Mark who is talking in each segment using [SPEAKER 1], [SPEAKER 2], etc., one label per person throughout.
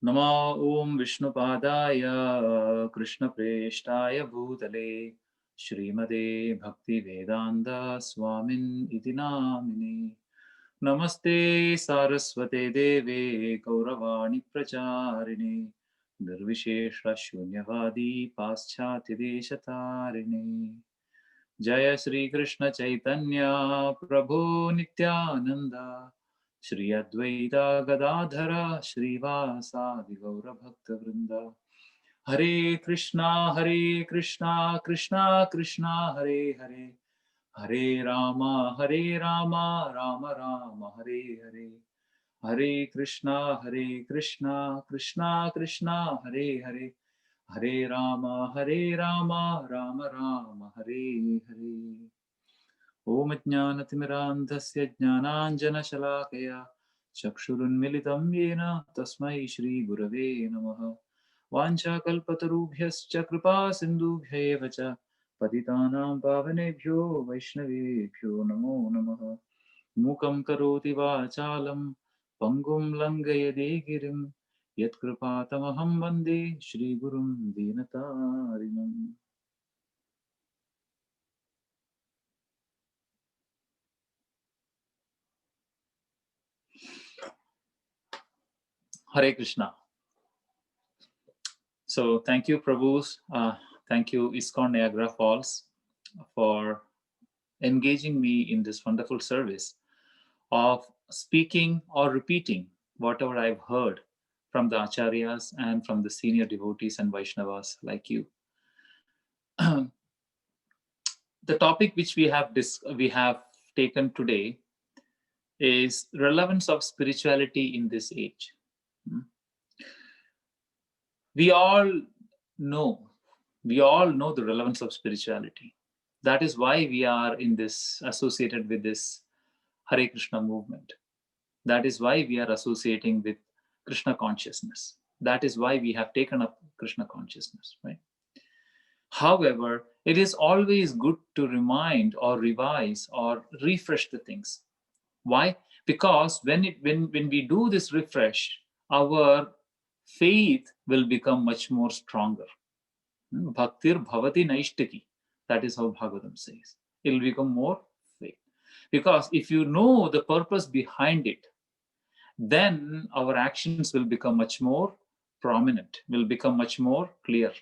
[SPEAKER 1] Nama Om Vishnupadaya Krishna Preshtaya Bhutale Srimade Bhakti Vedanta Swamin Iti Namine Namaste Saraswate Deve Gauravani Pracharine Nirvishesha Shunyavadi Paschatya Deshatarine Jaya Shri Krishna Chaitanya Prabhu Nityananda Shri Advaita Gadadhara Srivasadi Gaura Bhakta Vrinda Hare Krishna Krishna Krishna Hare Hare Hare Rama Rama Rama Hare Hare Hare Krishna Krishna Krishna Hare Hare Hare Rama Rama Rama Hare Hare Om Jnanatimirandhasya Jnananjanashalakaya Chakshurunmilitam Yena Tasmai Shri Gurave Namaha Vanchakalpatarubhyascha Kripa Sindubhya Vacha Patitanam Pavanebhyo Vaishnavebhyo Namo Namaha Mukam Karoti Vachalam Pangum Langayade Girim Yatkripātamaham Vande Shri Gurum Dinatarinam. Hare Krishna. So thank you, Prabhus. Thank you, Iskcon Niagara Falls, for engaging me in this wonderful service of speaking or repeating whatever I've heard from the Acharyas and from the senior devotees and Vaishnavas like you. The topic which we have taken today is relevance of spirituality in this age. We all know the relevance of spirituality. That is why we are associated with this Hare Krishna movement. That is why we are associating with Krishna consciousness. That is why we have taken up Krishna consciousness, right? However, it is always good to remind or revise or refresh the things. Why? Because when we do this refresh, our faith will become much more stronger. Bhaktir bhavati naishtiki. That is how Bhagavatam says. It will become more faith. Because if you know the purpose behind it, then our actions will become much more prominent, will become much more clear.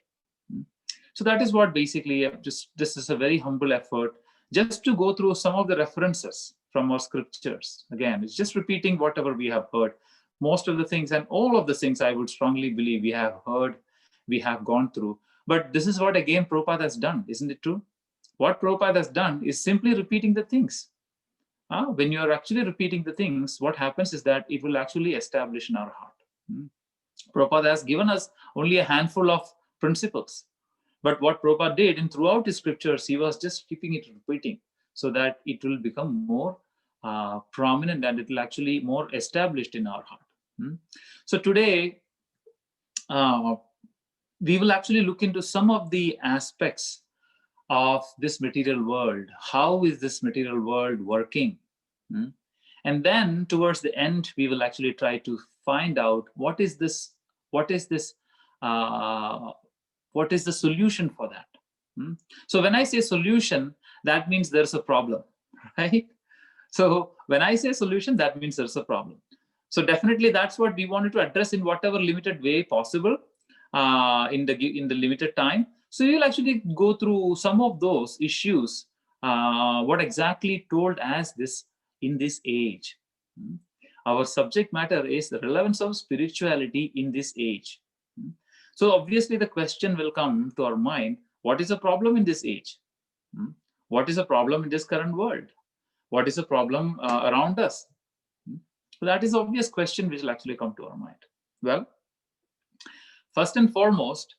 [SPEAKER 1] So that is what basically, this is a very humble effort, just to go through some of the references from our scriptures. Again, it's just repeating whatever we have heard. Most of the things and all of the things I would strongly believe we have heard, we have gone through. But this is what again Prabhupada has done, isn't it true? What Prabhupada has done is simply repeating the things. When you are actually repeating the things, what happens is that it will actually establish in our heart. Prabhupada has given us only a handful of principles. But what Prabhupada did, and throughout his scriptures, he was just keeping it repeating so that it will become more prominent and it will actually more established in our heart. So today, we will actually look into some of the aspects of this material world. How is this material world working? And then towards the end, we will actually try to find out what is the solution for that. So when I say solution, that means there's a problem, right? So when I say solution, that means there's a problem. So definitely that's what we wanted to address in whatever limited way possible in the limited time. So we will actually go through some of those issues, what exactly told as this in this age. Our subject matter is the relevance of spirituality in this age. So obviously the question will come to our mind, what is the problem in this age? What is the problem in this current world? What is the problem around us? So that is the obvious question which will actually come to our mind. Well, first and foremost,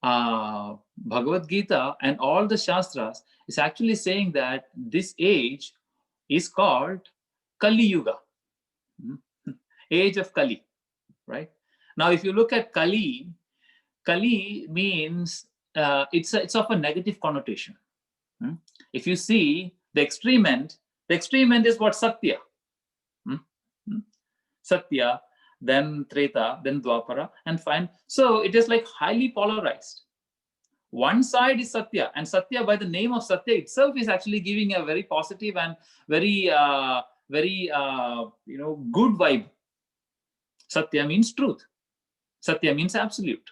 [SPEAKER 1] Bhagavad Gita and all the Shastras is actually saying that this age is called Kali Yuga, age of Kali, right? Now, if you look at Kali, Kali means it's of a negative connotation. If you see the extreme end is what? Satya. Satya. then Treta, then Dwapara, and fine. So it is like highly polarized. One side is Satya, and Satya, by the name of Satya itself, is actually giving a very positive and very, good vibe. Satya means truth. Satya means absolute.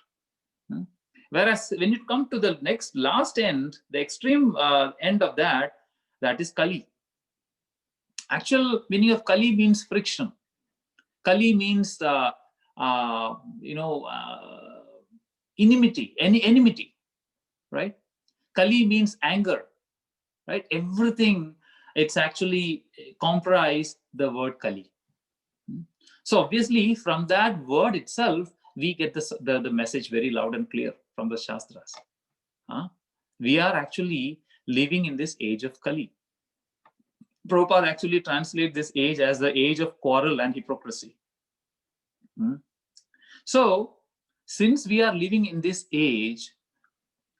[SPEAKER 1] Whereas when you come to the last end, the extreme end of that is Kali. Actual meaning of Kali means friction. Kali means enmity, right? Kali means anger, right? Everything, it's actually comprised the word Kali. So obviously from that word itself, we get the message very loud and clear from the Shastras. We are actually living in this age of Kali. Prabhupada actually translates this age as the age of quarrel and hypocrisy. So since we are living in this age,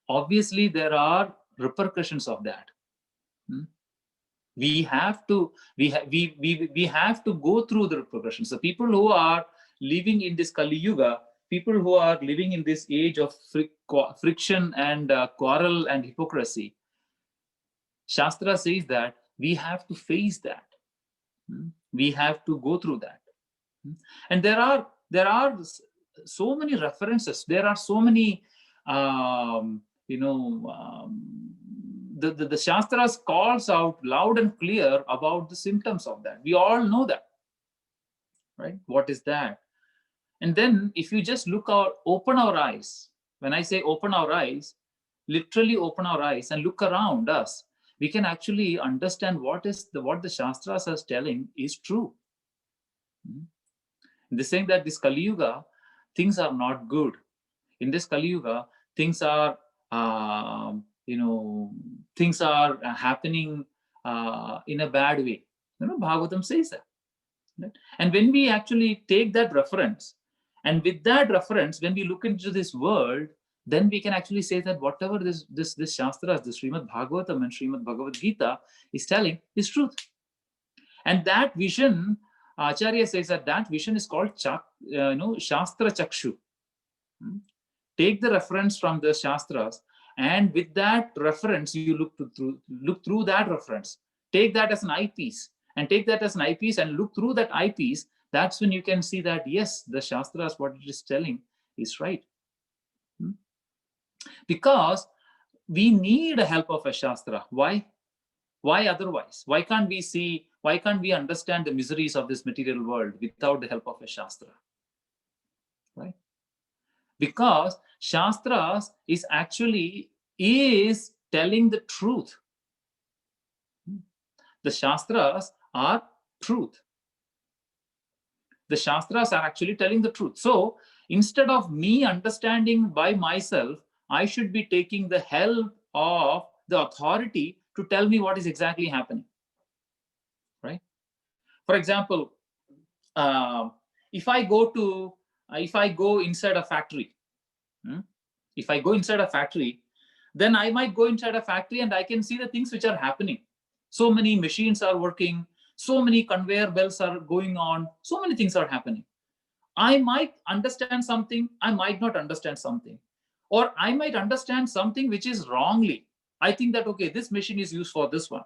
[SPEAKER 1] obviously there are repercussions of that. We have to go through the repercussions. The people who are living in this Kali Yuga, people who are living in this age of friction and quarrel and hypocrisy, Shastra says that we have to face that. We have to go through that. And there are so many references. There are so many, the Shastras calls out loud and clear about the symptoms of that. We all know that, right? What is that? And then if you just open our eyes, when I say open our eyes, literally open our eyes and look around us, we can actually understand what the Shastras are telling is true. They're saying that this Kali Yuga, things are not good. In this Kali Yuga, things are happening in a bad way. Bhagavatam says that. Right? And when we actually take that reference, and with that reference, when we look into this world, then we can actually say that whatever this Shastras, the Srimad Bhagavatam and Srimad Bhagavad Gita is telling is truth. And that vision, Acharya says that vision is called Shastra Chakshu. Take the reference from the Shastras, and with that reference, you look through that reference. Take that as an eyepiece, and look through that eyepiece. That's when you can see that, yes, the Shastras, what it is telling is right. Because we need the help of a Shastra. Why? Why otherwise? Why can't we understand the miseries of this material world without the help of a Shastra? Right? Because Shastras is telling the truth. The Shastras are truth. The Shastras are actually telling the truth. So instead of me understanding by myself, I should be taking the help of the authority to tell me what is exactly happening. Right? For example, if I go inside a factory, then I might go inside a factory and I can see the things which are happening. So many machines are working, so many conveyor belts are going on, so many things are happening. I might understand something, I might not understand something. Or I might understand something which is wrongly. I think that, okay, this machine is used for this one,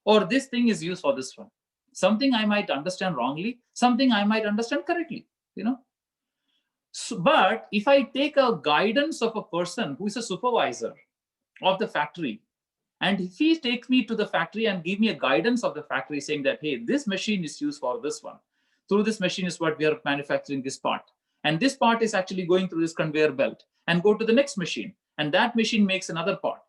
[SPEAKER 1] or this thing is used for this one. Something I might understand wrongly, something I might understand correctly, So, but if I take a guidance of a person who is a supervisor of the factory, and if he takes me to the factory and give me a guidance of the factory saying that, hey, this machine is used for this one. Through this machine is what we are manufacturing this part. And this part is actually going through this conveyor belt and go to the next machine. And that machine makes another part.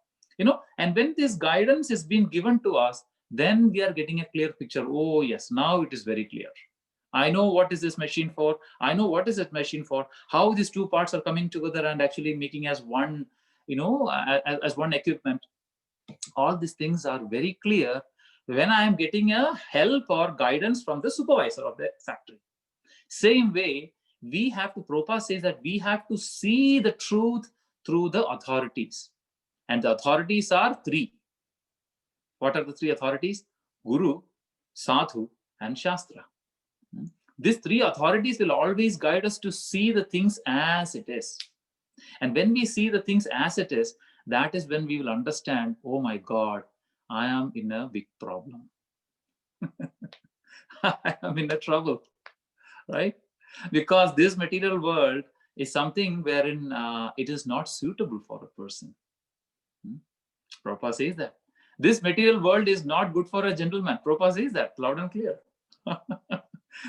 [SPEAKER 1] And when this guidance is being given to us, then we are getting a clear picture. Oh, yes, now it is very clear. I know what is this machine for. I know what is that machine for. How these two parts are coming together and actually making as one, as one equipment. All these things are very clear when I am getting a help or guidance from the supervisor of the factory. Same way, Prabhupada says that we have to see the truth through the authorities. And the authorities are three. What are the three authorities? Guru, Sadhu, and Shastra. These three authorities will always guide us to see the things as it is. And when we see the things as it is, that is when we will understand, oh my God, I am in a big problem. I am in a trouble, right? Because this material world is something wherein it is not suitable for a person. Prabhupada says that. This material world is not good for a gentleman. Prabhupada says that loud and clear.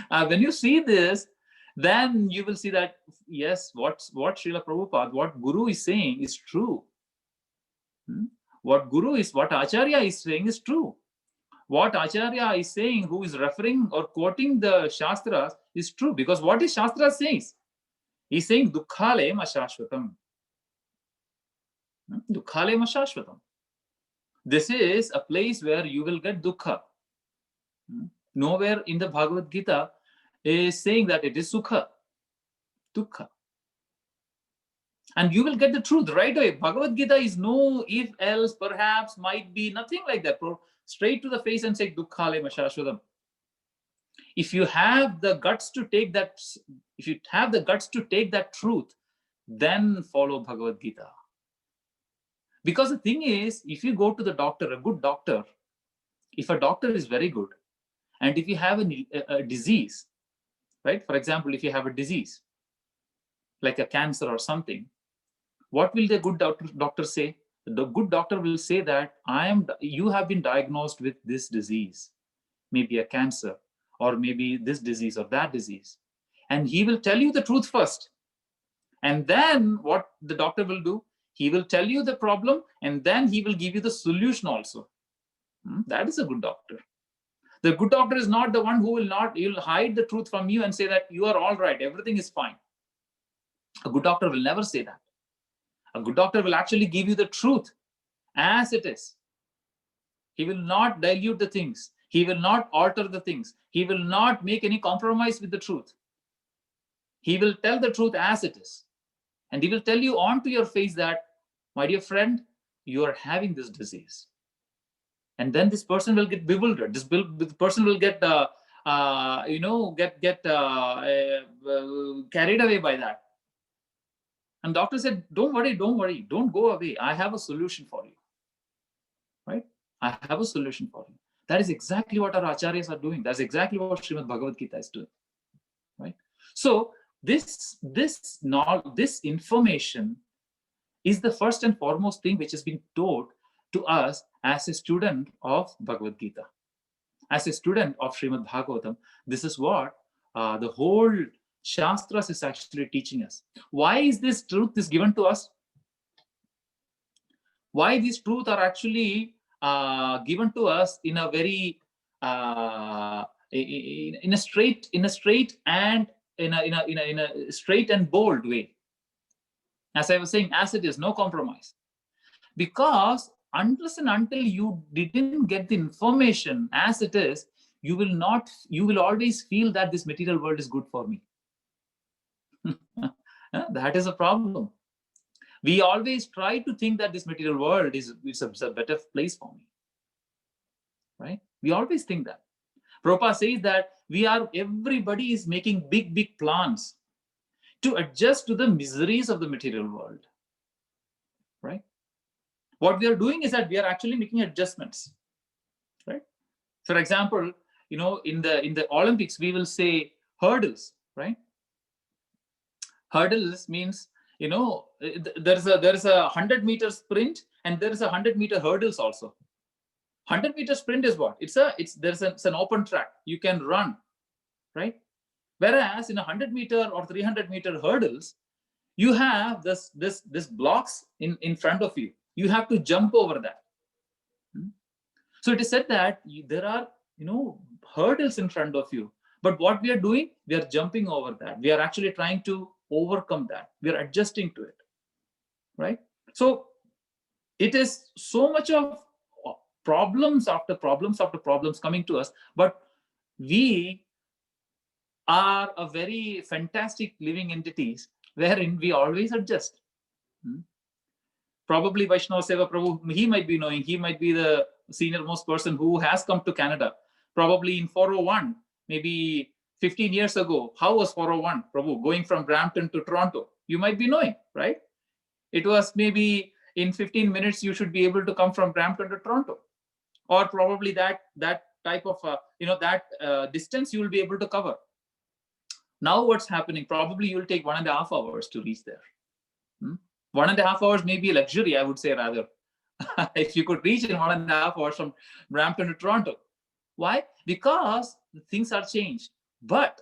[SPEAKER 1] When you see this, then you will see that, yes, what Srila Prabhupada, what Guru is saying is true. What Acharya is saying is true. What Acharya is saying, who is referring or quoting the Shastras, is true. Because what is Shastra says? He's saying, Dukkhale Ashashvatam. Dukkhale Ashashvatam. This is a place where you will get dukkha. Nowhere in the Bhagavad Gita is saying that it is sukha, dukkha. And you will get the truth right away. Bhagavad Gita is no if, else, perhaps, might be, nothing like that. Straight to the face and say, Dukkhale Ashashvatam. If you have the guts to take that, truth, then follow Bhagavad Gita. Because the thing is, if you go to the doctor, a good doctor, if a doctor is very good, and if you have a disease, right? For example, if you have a disease, like a cancer or something, what will the good doctor say? The good doctor will say that you have been diagnosed with this disease, maybe a cancer, or maybe this disease or that disease. And he will tell you the truth first. And then what the doctor will do, he will tell you the problem, and then he will give you the solution also. That is a good doctor. The good doctor is not the one who will hide the truth from you and say that you are all right, everything is fine. A good doctor will never say that. A good doctor will actually give you the truth as it is. He will not dilute the things. He will not alter the things. He will not make any compromise with the truth. He will tell the truth as it is. And he will tell you onto your face that, my dear friend, you are having this disease. And then this person will get bewildered. This person will get, carried away by that. And doctor said, don't worry, don't go away. I have a solution for you, right? I have a solution for you. That is exactly what our acharyas are doing. That's exactly what Srimad Bhagavad Gita is doing, right? So this information is the first and foremost thing which has been taught to us as a student of Bhagavad Gita. As a student of Srimad Bhagavatam, this is what the whole Shastras is actually teaching us. Why is this truth is given to us? Why these truths are actually given to us in a very in a straight and bold way? As I was saying, as it is, no compromise. Because unless and until you didn't get the information as it is, you will always feel that this material world is good for me. That is a problem. We always try to think that this material world is a better place for me, right? We always think that. Prabhupada says that everybody is making big plans to adjust to the miseries of the material world, right? What we are doing is that we are actually making adjustments, right? For example, in the Olympics, we will say hurdles, right? Hurdles means, there is a 100-meter sprint and there is a 100-meter hurdles also. 100-meter sprint is what? It's an open track. You can run, right? Whereas in a 100-meter or 300-meter hurdles, you have this blocks in front of you. You have to jump over that. So it is said that there are hurdles in front of you. But what we are doing, we are jumping over that. We are actually trying to overcome that. We are adjusting to it, right? So it is so much of problems after problems after problems coming to us, but we are a very fantastic living entities wherein we always adjust. Probably Vaishnava Seva Prabhu, he might be knowing, he might be the senior most person who has come to Canada. Probably in 401, maybe 15 years ago, how was 401, Prabhu, going from Brampton to Toronto? You might be knowing, right? It was maybe in 15 minutes, you should be able to come from Brampton to Toronto. Or probably that type of, distance you will be able to cover. Now what's happening? Probably you'll take 1.5 hours to reach there. 1.5 hours may be a luxury, I would say, rather. If you could reach in 1.5 hours from Brampton to Toronto. Why? Because things are changed. But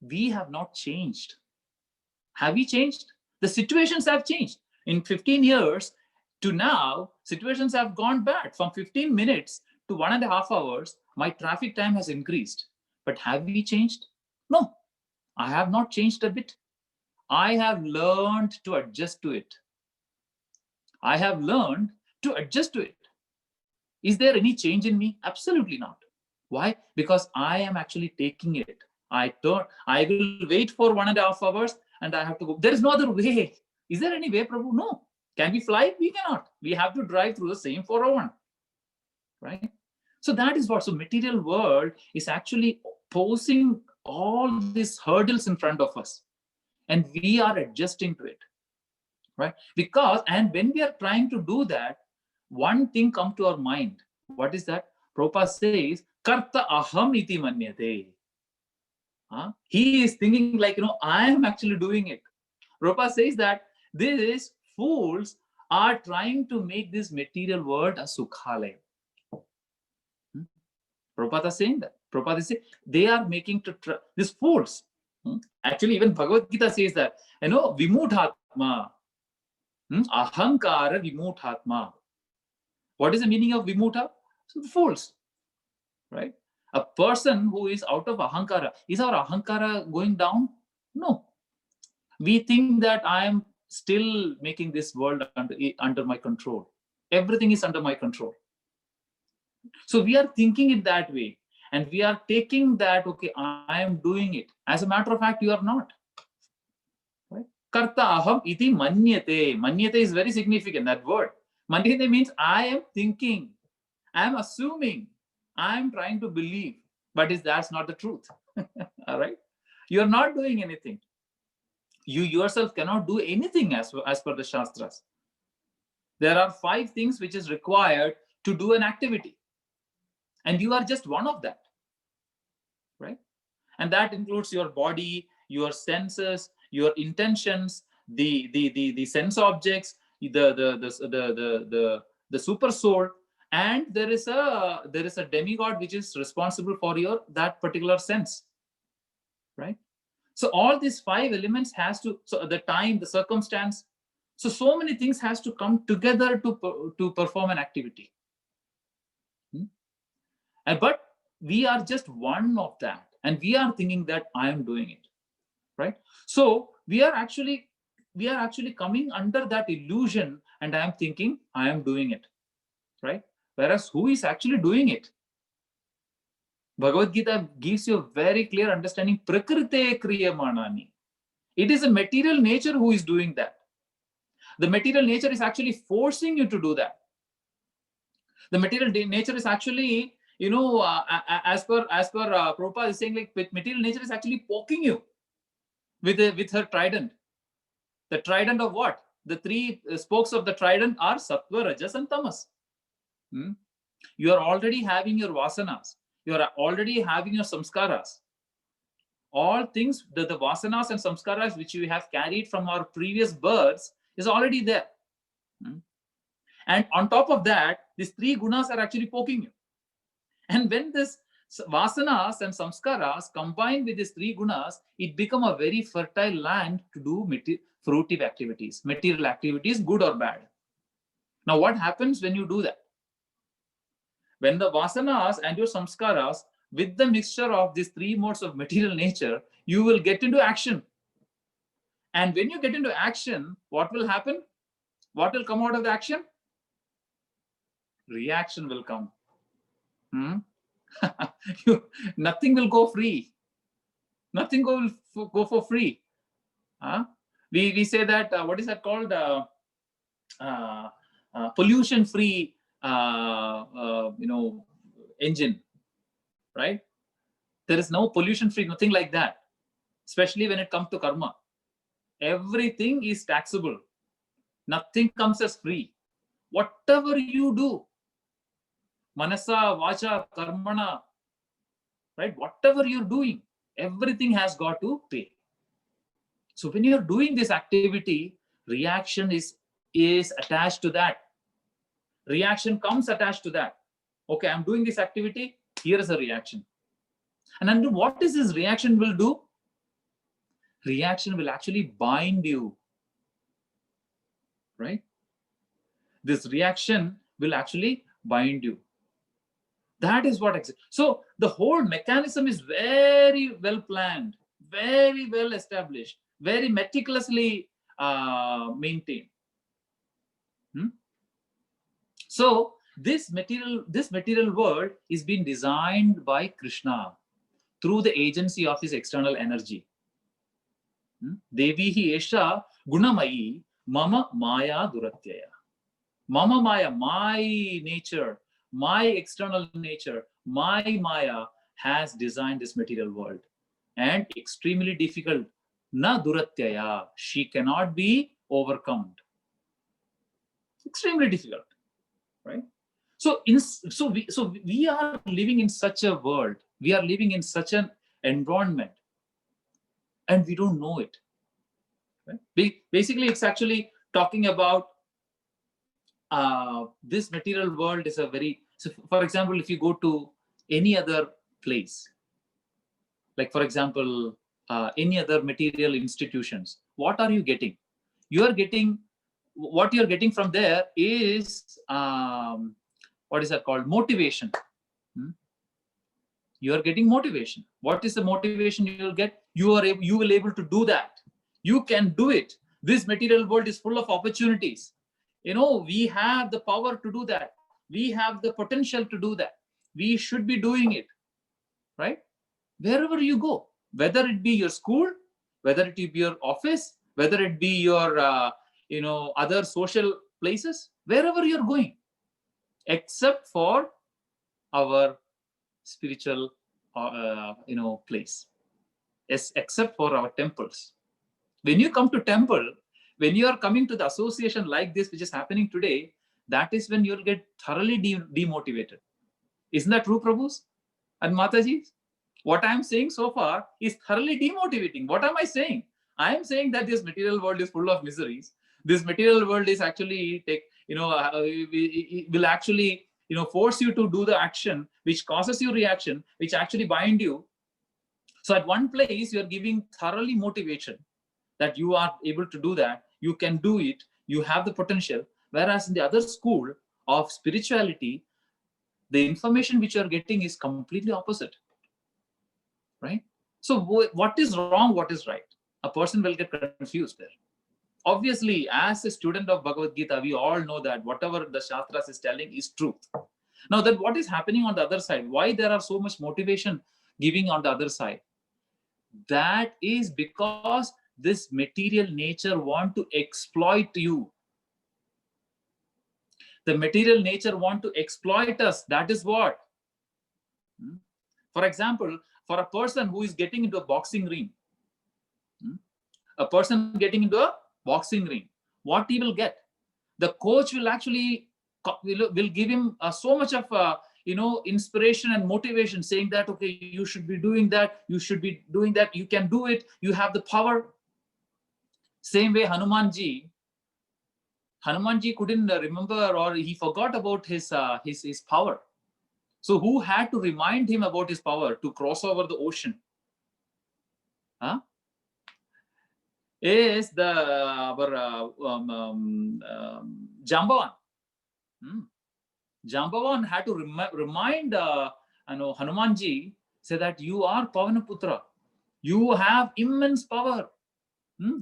[SPEAKER 1] we have not changed. Have we changed? The situations have changed. In 15 years to now, situations have gone bad. From 15 minutes to 1.5 hours, my traffic time has increased. But have we changed? No, I have not changed a bit. I have learned to adjust to it. I have learned to adjust to it. Is there any change in me? Absolutely not. Why? Because I am actually taking it. I will wait for 1.5 hours and I have to go. There is no other way. Is there any way, Prabhu? No. Can we fly? We cannot. We have to drive through the same 401. Right? So that is what. So material world is actually posing all these hurdles in front of us. And we are adjusting to it. Right? Because, and when we are trying to do that, one thing comes to our mind. What is that? Prabhupada says, Karta aham iti manyate. He is thinking like, I am actually doing it. Prabhupada says that these fools are trying to make this material world a sukhalaya. Prabhupada is saying that. Prabhupada is saying they are making these fools. Actually, even Bhagavad Gita says that, vimuthatma. Ahankara vimuthatma. What is the meaning of vimutha? So, fools. Right? A person who is out of ahankara, is our ahankara going down? No. We think that I am still making this world under my control. Everything is under my control. So we are thinking it that way. And we are taking that, okay, I am doing it. As a matter of fact, you are not. Right? Karta aham iti manyate. Manyate is very significant, that word. Manyate means I am thinking, I am assuming, I am trying to believe, but that's not the truth. All right? You are not doing anything. You yourself cannot do anything as per the Shastras. There are 5 things which is required to do an activity. And you are just one of that. Right? And that includes your body, your senses, your intentions, the sense objects, the super soul, and there is a demigod which is responsible for that particular sense. Right? So all these 5 elements so the time, the circumstance, so many things has to come together to perform an activity. But we are just one of that, and we are thinking that I am doing it. Right? So we are actually coming under that illusion, and I am thinking I am doing it. Right? Whereas who is actually doing it? Bhagavad Gita gives you a very clear understanding. Prakrite kriyamanani. It is a material nature who is doing that. The material nature is actually forcing you to do that. The material nature is actually, as per Prabhupada is saying, like material nature is actually poking you with her trident. The trident of what? The 3 spokes of the trident are sattva, rajas, and tamas. You are already having your vasanas. You are already having your samskaras. All things, the vasanas and samskaras which you have carried from our previous births is already there. And on top of that, these 3 gunas are actually poking you. And when this vasanas and samskaras combine with these 3 gunas, it becomes a very fertile land to do fruitive activities, material activities, good or bad. Now, what happens when you do that? When the vasanas and your samskaras, with the mixture of these 3 modes of material nature, you will get into action. And when you get into action, what will happen? What will come out of the action? Reaction will come. Nothing will go free. Nothing will go for free. We say that, what is that called? Pollution-free, engine, right? There is no pollution free, nothing like that. Especially when it comes to karma. Everything is taxable. Nothing comes as free. Whatever you do, manasa, vacha, karmana, right? Whatever you're doing, everything has got to pay. So when you're doing this activity, reaction is attached to that. Reaction comes attached to that. Okay, I'm doing this activity, here is a reaction. And then what is this reaction will do? Reaction will actually bind you, right? This reaction will actually bind you. That is what exists. So the whole mechanism is very well planned, very well established, very meticulously maintained. So this material world is being designed by Krishna through the agency of his external energy. Devihi esha gunamayi mama maya duratyaya. Mama maya, my nature, my external nature, my maya has designed this material world. And extremely difficult. Na duratyaya. She cannot be overcome. Extremely difficult. Right? So we are living in such a world. We are living in such an environment. And we don't know it. Right? Basically, it's actually talking about this material world is a very, so for example, if you go to any other place, like for example, any other material institutions, what are you getting? What you're getting from there is, what is that called? Motivation. You are getting motivation. What is the motivation you will get? You will able to do that. You can do it. This material world is full of opportunities. We have the power to do that. We have the potential to do that. We should be doing it, right? Wherever you go, whether it be your school, whether it be your office, whether it be your, other social places, wherever you're going, except for our spiritual, place. Yes, except for our temples. When you come to temple, when you are coming to the association like this, which is happening today, that is when you'll get thoroughly demotivated. Isn't that true, Prabhus and Mataji? What I'm saying so far is thoroughly demotivating. What am I saying? I am saying that this material world is full of miseries. This material world is actually will actually force you to do the action, which causes you reaction, which actually bind you. So at one place, you're giving thoroughly motivation that you are able to do that, you can do it, you have the potential. Whereas in the other school of spirituality, the information which you're getting is completely opposite, right? So what is wrong, what is right? A person will get confused there. Obviously, as a student of Bhagavad Gita, we all know that whatever the Shastras is telling is truth. Now, that what is happening on the other side, why there are so much motivation giving on the other side? That is because this material nature want to exploit you. The material nature want to exploit us. That is what. For example, for a person who is getting into a boxing ring, what he will get? The coach will actually will give him so much of inspiration and motivation, saying that, okay, you should be doing that, you should be doing that, you can do it, you have the power. Same way Hanumanji couldn't remember, or he forgot about his power. So who had to remind him about his power to cross over the ocean? Is our Jambavan. Jambavan had to remind Hanumanji, say that you are Pavanaputra. You have immense power.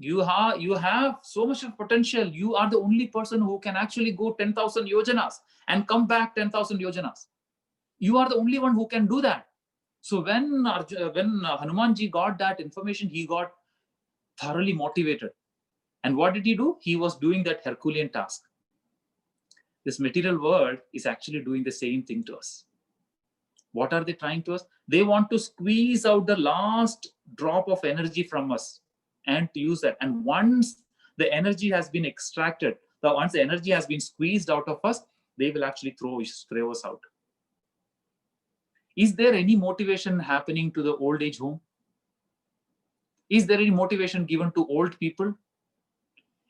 [SPEAKER 1] You have so much of potential. You are the only person who can actually go 10,000 yojanas and come back 10,000 yojanas. You are the only one who can do that. So when Hanumanji got that information, he got thoroughly motivated. And what did he do? He was doing that Herculean task. This material world is actually doing the same thing to us. What are they trying to us? They want to squeeze out the last drop of energy from us and to use that. And once the energy has been extracted, once the energy has been squeezed out of us, they will actually throw us out. Is there any motivation happening to the old age home? Is there any motivation given to old people?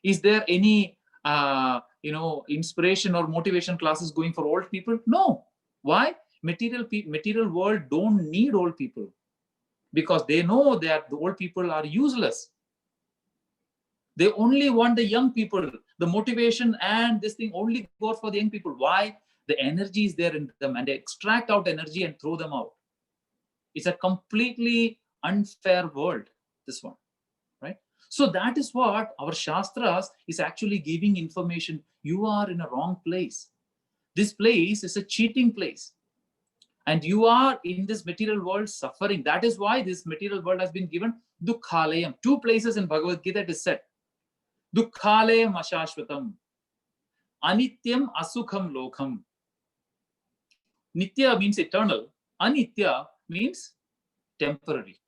[SPEAKER 1] Is there any inspiration or motivation classes going for old people? No. Why? Material world don't need old people, because they know that the old people are useless. They only want the young people. The motivation and this thing only goes for the young people. Why? The energy is there in them, and they extract out energy and throw them out. It's a completely unfair world, this one, right? So that is what our Shastras is actually giving information. You are in a wrong place. This place is a cheating place. And you are in this material world suffering. That is why this material world has been given Dukkhalayam. 2 places in Bhagavad Gita it is said. Dukkhalayam ashashvatam. Anityam asukham lokham. Nitya means eternal. Anitya means temporary.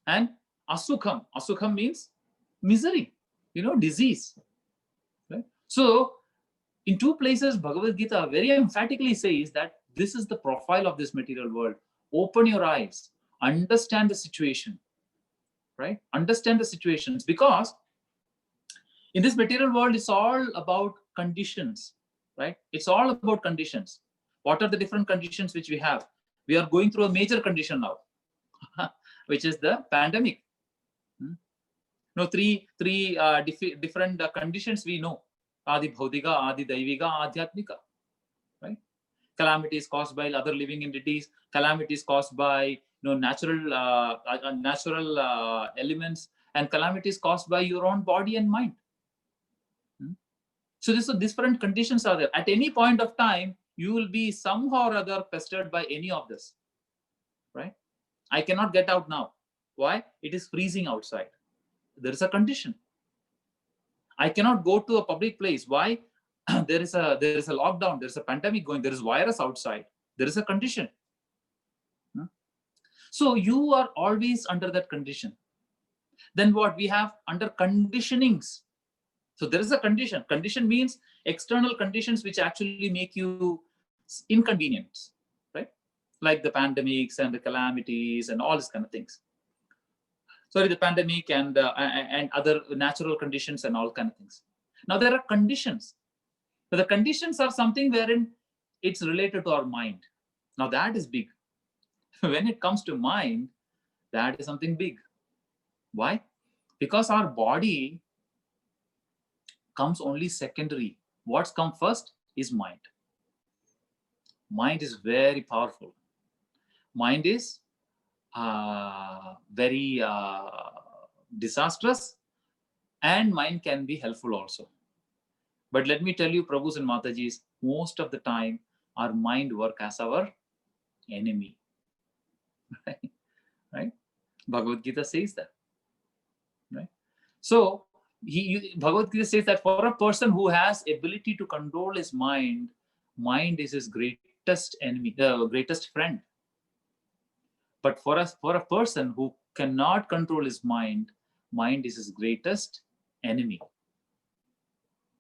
[SPEAKER 1] And asukham means misery, disease. Right? So in 2 places, Bhagavad Gita very emphatically says that this is the profile of this material world. Open your eyes, understand the situation, right? Understand the situations, because in this material world, it's all about conditions, right? It's all about conditions. What are the different conditions which we have? We are going through a major condition now, which is the pandemic. Three different conditions we know: Adi Bhaudika, Adi Daivika, Adhyatmika. Right? Calamities caused by other living entities, calamities caused by natural elements, and calamities caused by your own body and mind. So these different conditions are there. At any point of time, you will be somehow or other pestered by any of this. Right? I cannot get out now. Why? It is freezing outside. There is a condition. I cannot go to a public place. Why? There is a lockdown. There is a pandemic going. There is virus outside. There is a condition. So you are always under that condition. Then what we have under conditionings. So there is a condition. Condition means external conditions which actually make you inconvenienced, right? Like the pandemics and the calamities and all these kind of things. Sorry, the pandemic and other natural conditions and all kind of things. Now there are conditions. So the conditions are something wherein it's related to our mind. Now that is big. When it comes to mind, that is something big. Why? Because our body comes only secondary. What's come first is mind. Mind is very powerful. Mind is very disastrous, and mind can be helpful also. But let me tell you, Prabhus and Matajis, most of the time our mind works as our enemy. Right? Bhagavad Gita says that. Right? So Bhagavad Gita says that for a person who has ability to control his mind, mind is his greatest enemy, the greatest friend. But for a person who cannot control his mind, mind is his greatest enemy.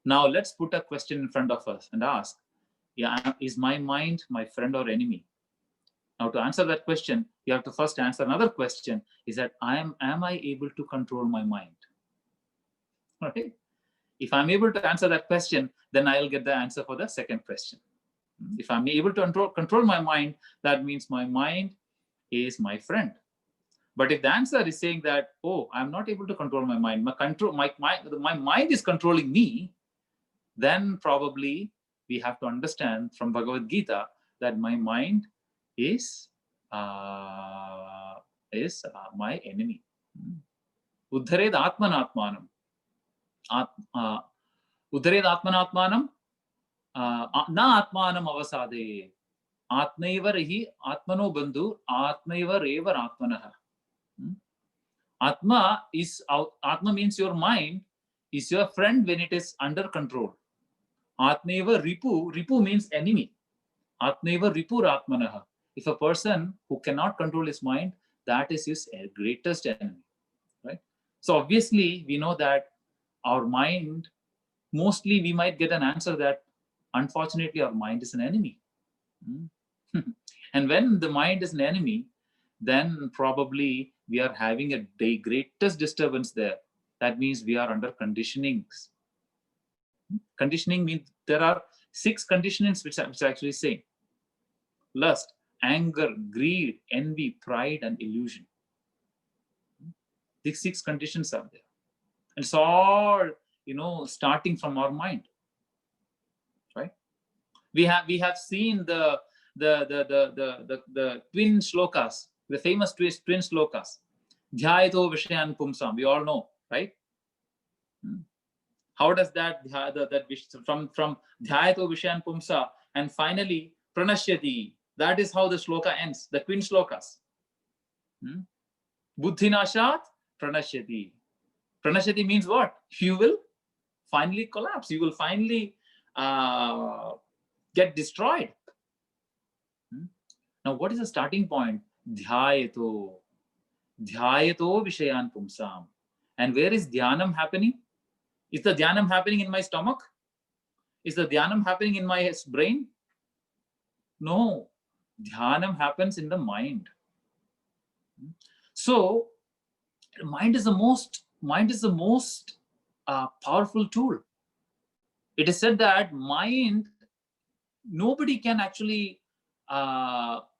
[SPEAKER 1] Now let's put a question in front of us and ask, is my mind my friend or enemy? Now to answer that question, you have to first answer another question, is that am I able to control my mind? Right? If I'm able to answer that question, then I'll get the answer for the second question. If I'm able to control my mind, that means my mind is my friend. But if the answer is saying that, oh, I'm not able to control my mind, my mind is controlling me, then probably we have to understand from Bhagavad Gita that my mind is my enemy. Uddhared atmanatmanam. Uddhared atmanatmanam na atmanam avasade. Atmaiva rahi atmano bandhu atmaiva revar atmanaha. Atma means your mind is your friend when it is under control. Atmaiva ripu means enemy. Atmaiva ripur atmanaha. If a person who cannot control his mind, that is his greatest enemy, right? So obviously, we know that our mind, mostly we might get an answer that, unfortunately, our mind is an enemy. And when the mind is an enemy, then probably we are having a greatest disturbance there. That means we are under conditionings. Conditioning means there are 6 conditionings which actually say lust, anger, greed, envy, pride, and illusion. These 6 conditions are there. And it's all, starting from our mind, right? We have seen the twin shlokas, the famous twin shlokas. Dhyayato Vishayan Pumsam. We all know, right? How does that from Dhyayato Vishayan Pumsa and finally Pranashyati? That is how the shloka ends. The twin shlokas. Buddhinashat Pranashyati. Pranashyati means what? You will finally collapse. You will finally get destroyed. Now, what is the starting point? Dhyayato Vishayan Pumsam. And where is dhyanam happening? Is the dhyanam happening in my stomach? Is the dhyanam happening in my brain? No. Dhyanam happens in the mind. So, mind is the most powerful tool. It is said that mind, nobody can actually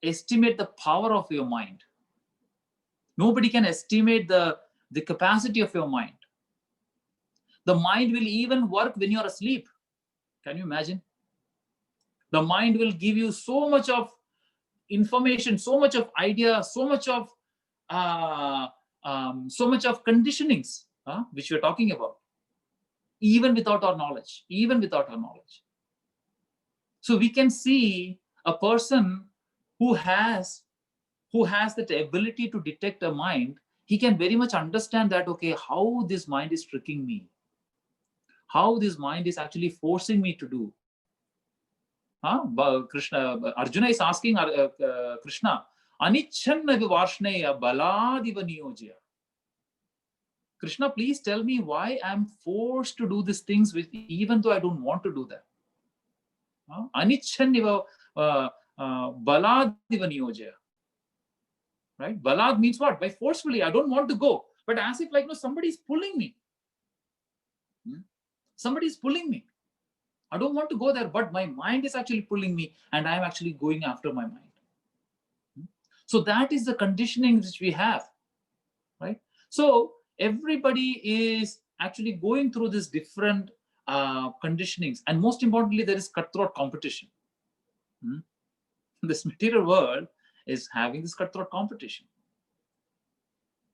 [SPEAKER 1] estimate the power of your mind. Nobody can estimate the capacity of your mind. The mind will even work when you're asleep. Can you imagine? The mind will give you so much of information, so much of ideas, so much of conditionings, which we're talking about, even without our knowledge. So we can see a person who has that ability to detect a mind. He can very much understand that, okay, how this mind is tricking me, how this mind is actually forcing me to do. Arjuna is asking Krishna, Anichanna vivarshneya baladiva niyojya. Krishna, please tell me why I'm forced to do these things even though I don't want to do that. Anichanna baladiva niyojya. Right? Balad means what? By forcefully. I don't want to go. But as if somebody is pulling me. Somebody is pulling me. I don't want to go there, but my mind is actually pulling me and I'm actually going after my mind. So that is the conditioning which we have, right? So everybody is actually going through this different conditionings. And most importantly, there is cutthroat competition. This material world is having this cutthroat competition.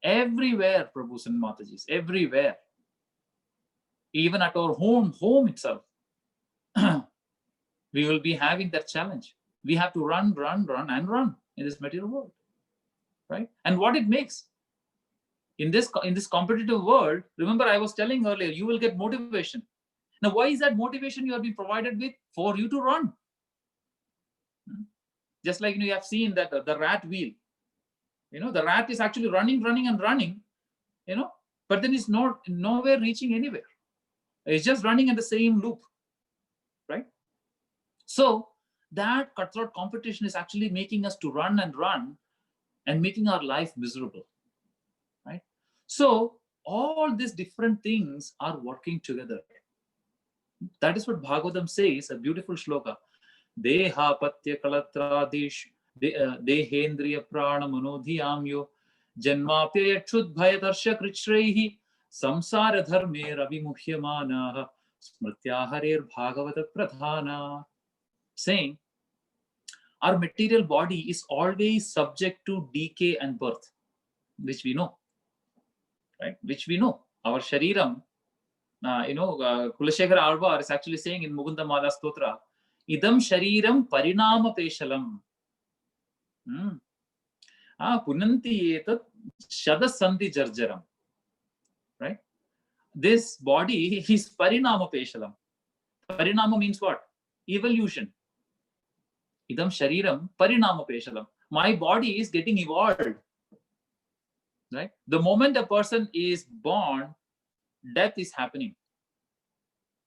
[SPEAKER 1] Everywhere, Prabhus and Matajis, everywhere. Even at our home itself, we will be having that challenge. We have to run in this material world, right? And what it makes in this competitive world, remember I was telling earlier, you will get motivation. Now, why is that motivation you have been provided with? For you to run. Just like you have seen that the rat wheel. The rat is actually running, but then it's nowhere reaching anywhere. It's just running in the same loop, right? So that cutthroat competition is actually making us to run and making our life miserable, right? So all these different things are working together. That is what Bhagavatam says, a beautiful shloka. Deha patya kalatradesh dehendriya prana manodhiyamyo janmapya yachud bhayadarsha krichrehi samsara dharme ravimuhyamana smrityaharer bhagavata pradhana. Saying our material body is always subject to decay and birth, which we know, right? Which we know. Our shariram, Kulashekara Alvar is actually saying in Mukunda Mala Stotra, idam shariram parinama peshalam. Punanti etat shadasanti jarjaram. Right? This body is parinama peshalam. Parinama means what? Evolution. idam shariram parinama peshalam. My body is getting evolved. Right? The moment a person is born, death is happening.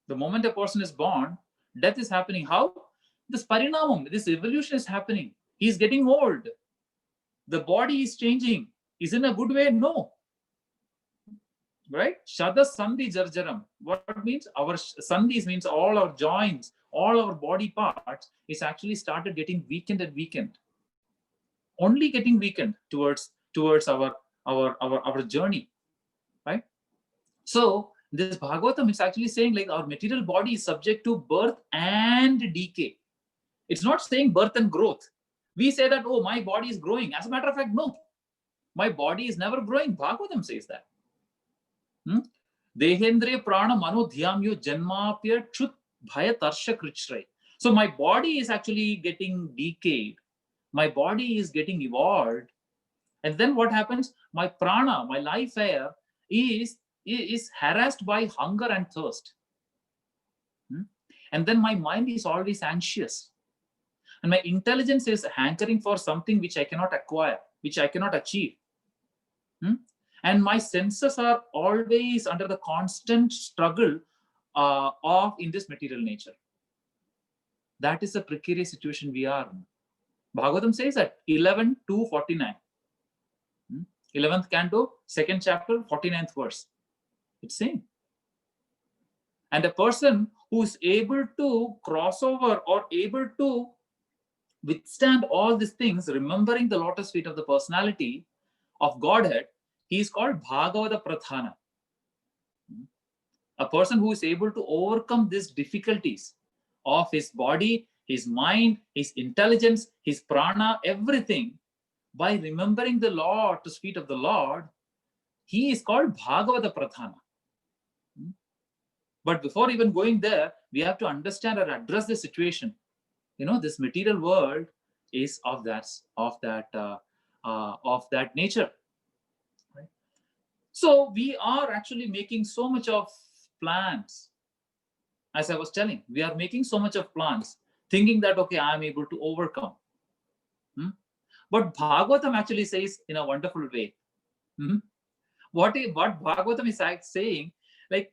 [SPEAKER 1] The moment a person is born, death is happening. How? This parinamam, this evolution is happening. He is getting old. The body is changing. Is in a good way? No. Right? Shada sandhi jarjaram. What means? Our sandhis means all our joints, all our body parts is actually started getting weakened and weakened. Only getting weakened towards our journey. Right? So this Bhagavatam is actually saying like our material body is subject to birth and decay. It's not saying birth and growth. We say that, oh, my body is growing. As a matter of fact, no. My body is never growing. Bhagavatam says that. Dehendriya prana mano dhyamyo janmapya chut bhaya tarsha krichray. So my body is actually getting decayed. My body is getting evolved. And then what happens? My prana, my life air is harassed by hunger and thirst. And then my mind is always anxious. And my intelligence is hankering for something which I cannot acquire, which I cannot achieve. And my senses are always under the constant struggle in this material nature. That is a precarious situation we are in. Bhagavatam says that 11:2-49. 11th canto, 2nd chapter, 49th verse. It's saying. And a person who is able to cross over or able to withstand all these things, remembering the lotus feet of the personality of Godhead, he is called Bhagavata Prathana. A person who is able to overcome these difficulties of his body, his mind, his intelligence, his prana, everything, by remembering the lotus feet of the Lord, he is called Bhagavata Prathana. But before even going there, we have to understand or address the situation. This material world is of that nature. Right? So we are actually making so much of plans. As I was telling, we are making so much of plans, thinking that, okay, I am able to overcome. But Bhagavatam actually says in a wonderful way. What Bhagavatam is saying, like,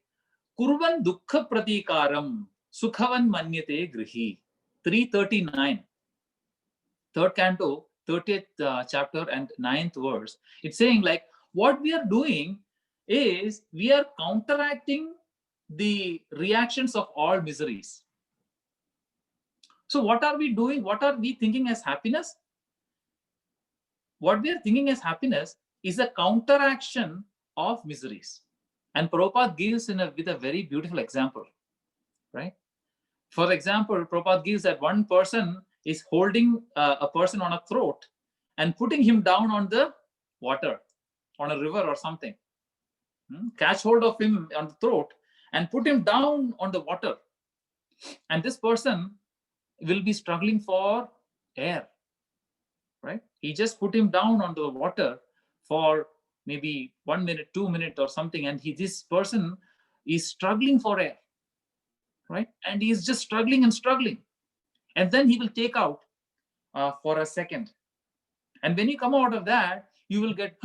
[SPEAKER 1] Kurvan dukkha pratikaram sukhavan manyate grihi. 339. 3rd canto, 30th chapter and 9th verse. It's saying like, what we are doing is we are counteracting the reactions of all miseries. So what are we doing? What are we thinking as happiness? What we are thinking as happiness is a counteraction of miseries. And Prabhupada gives with a very beautiful example, right? For example, Prabhupada gives that one person is holding a person on a throat and putting him down on the water, on a river or something. Catch hold of him on the throat and put him down on the water. And this person will be struggling for air, right? He just put him down on the water for maybe 1 minute, 2 minutes or something. And this person is struggling for air, right? And he is just struggling and struggling. And then he will take out for a second. And when you come out of that, you will get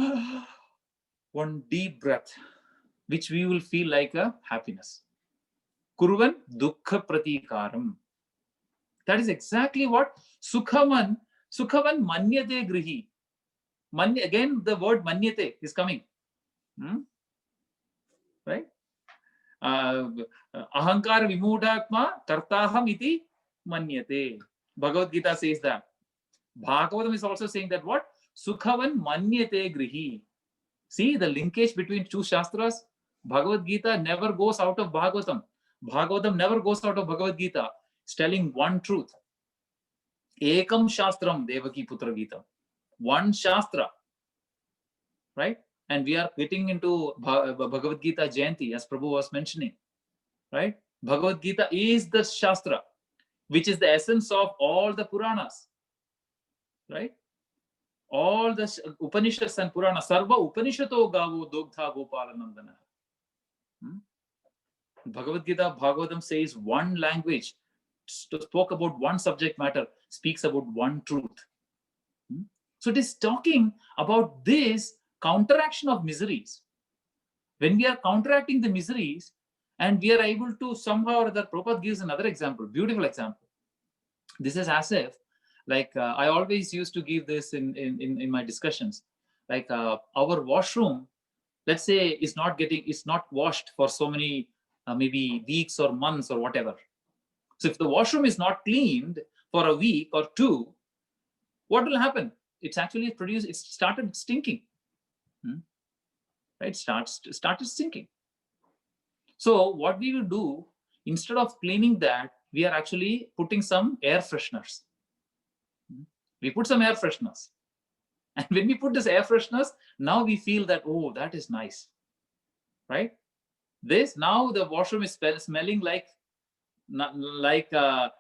[SPEAKER 1] one deep breath, which we will feel like a happiness. Kurvan dukkha pratikaram. That is exactly what Sukhavan manyate grihi. Again, the word manyate is coming. Right? Ahankara vimudhatma kartaham iti manyate. Bhagavad Gita says that. Bhagavatam is also saying that what? Sukhavan manyate grihi. See the linkage between two shastras? Bhagavad Gita never goes out of Bhagavatam. Bhagavatam never goes out of Bhagavad Gita. It's telling one truth. Ekam Shastram Devaki Putra Gita. One Shastra. Right? And we are getting into Bhagavad Gita Jayanti, as Prabhu was mentioning. Right? Bhagavad Gita is the Shastra, which is the essence of all the Puranas. Right? All the Upanishads and Puranas. Sarva Upanishato Gavo Dogdha Gopalanandana. Bhagavad Gita, Bhagavatam says one language. spoke about one subject matter, speaks about one truth. So it is talking about this counteraction of miseries. When we are counteracting the miseries and we are able to somehow or other, Prabhupada gives another example, beautiful example. This is as if, like I always used to give this in my discussions, like our washroom, let's say, is not washed for so many maybe weeks or months or whatever. So if the washroom is not cleaned for a week or two, what will happen? It's actually it started stinking. Right? Started stinking. So what we will do, instead of cleaning that, we are actually putting some air fresheners. We put some air fresheners. And when we put this air fresheners, now we feel that, oh, that is nice. Right? Now the washroom is smelling like a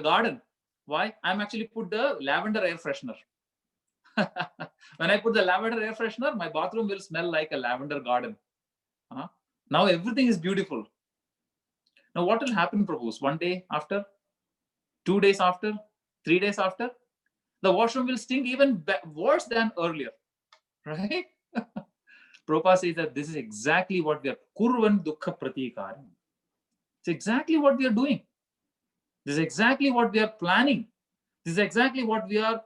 [SPEAKER 1] garden. Why? I'm actually put the lavender air freshener. When I put the lavender air freshener, my bathroom will smell like a lavender garden. Now everything is beautiful. Now what will happen, Prabhus? 1 day after, 2 days after, 3 days after, the washroom will stink even worse than earlier. Right? Prabhupada says that this is exactly what we are kurvan dukkha pratikaram. It's exactly what we are doing. This is exactly what we are planning. This is exactly what we are,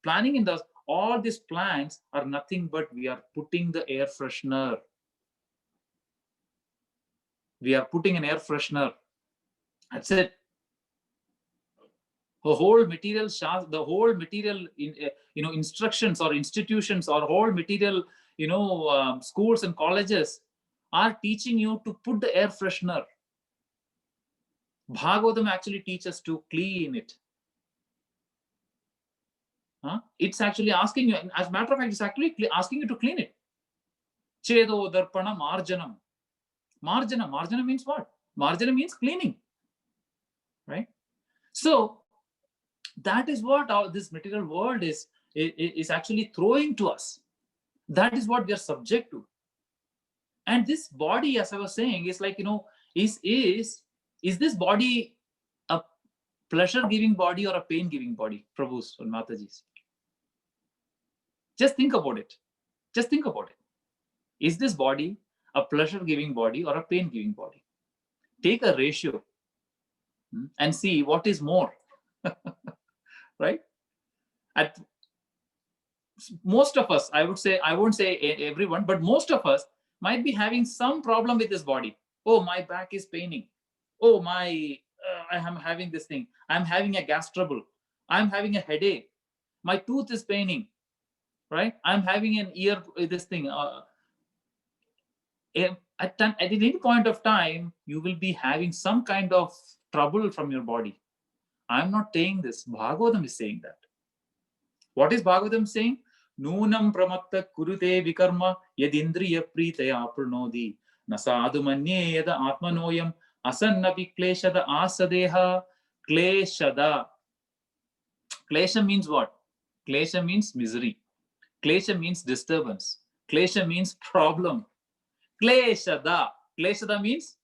[SPEAKER 1] planning in all these plans are nothing but we are putting the air freshener. We are putting an air freshener. That's it. The whole material instructions or institutions or whole material, schools and colleges are teaching you to put the air freshener. Bhagavatam actually teaches to clean it. It's actually asking you, as a matter of fact, it's actually asking you to clean it. Chedo darpana marjanam. Marjana means what? Marjana means cleaning. Right? So that is what this material world is actually throwing to us. That is what we are subject to. And this body, as I was saying, is like, is this body a pleasure-giving body or a pain-giving body, Prabhus and Matajis? Just think about it. Just think about it. Is this body a pleasure-giving body or a pain-giving body? Take a ratio and see what is more. Right? At most of us, I won't say everyone, but most of us might be having some problem with this body. Oh, my back is paining. Oh, I am having this thing. I'm having a gas trouble. I'm having a headache. My tooth is paining. Right? I'm having an ear, this thing. At any point of time, you will be having some kind of trouble from your body. I'm not saying this. Bhagavatam is saying that. What is Bhagavatam saying? Nunam pramatta kurute vikarma yadindriya pritaya prunodi nasadu manye yada atmanoyam asannapi kleshada asadeha kleshada. Klesha means what? Klesha means misery. Klesha means disturbance. Klesha means problem. Kleshada. Kleshada means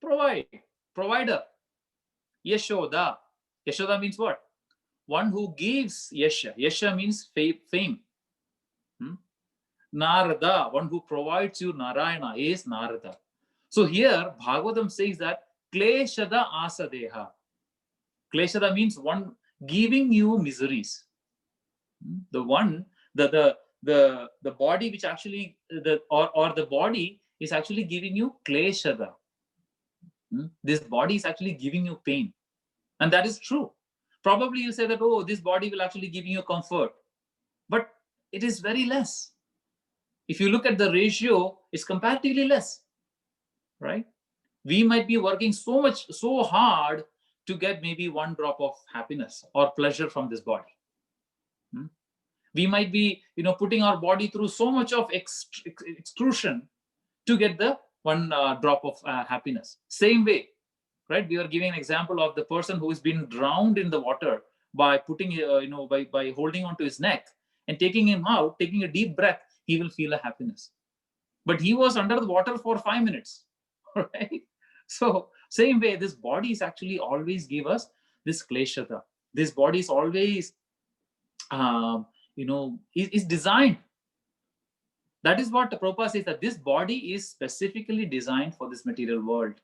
[SPEAKER 1] provider. Yashoda. Yashoda means what? One who gives yasha. Yasha means fame. Narada, one who provides you Narayana, is Narada. So here Bhagavatam says that kleshada asadeha. Kleshada means one giving you miseries. The one, the body which actually or the body is actually giving you kleshada. This body is actually giving you pain. And that is true. Probably you say that, oh, this body will actually give you comfort. But it is very less. If you look at the ratio, it's comparatively less. Right? We might be working so hard to get maybe one drop of happiness or pleasure from this body. We might be, putting our body through so much of excruciation to get the one drop of happiness. Same way, right? We are giving an example of the person who has been drowned in the water by putting, by holding onto his neck and taking him out, taking a deep breath, he will feel a happiness. But he was under the water for 5 minutes, right? So Same way, this body is actually always give us this kleshata. This body is always, is designed. That is what Prabhupada says, that this body is specifically designed for this material world.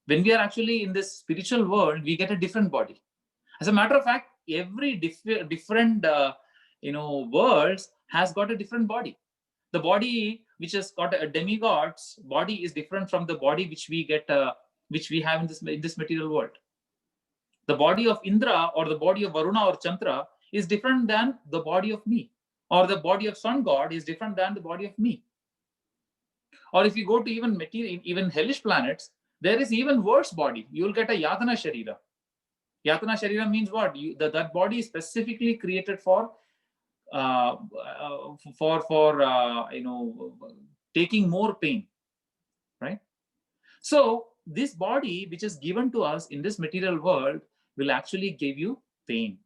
[SPEAKER 1] When we are actually in this spiritual world, we get a different body. As a matter of fact, every different worlds has got a different body. The body which has got a demigod's body is different from the body which we get, which we have in this material world. The body of Indra or the body of Varuna or Chandra is different than the body of me, or the body of sun god is different than the body of me. Or if you go to even hellish planets, there is even worse body. You will get a Yatana Sharira. Yatana Sharira means what? That body is specifically created for taking more pain, right? So this body which is given to us in this material world will actually give you pain,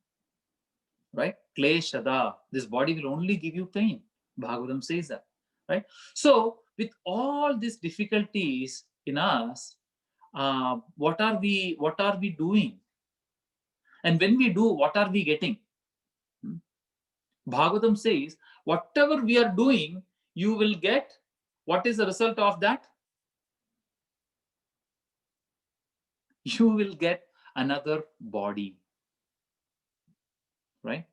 [SPEAKER 1] right? Kleshada. This body will only give you pain. Bhagavatam says that, right? So with all these difficulties in us, what are we doing? And when we do, what are we getting? Bhagavatam says, whatever we are doing, you will get. What is the result of that? You will get another body, right?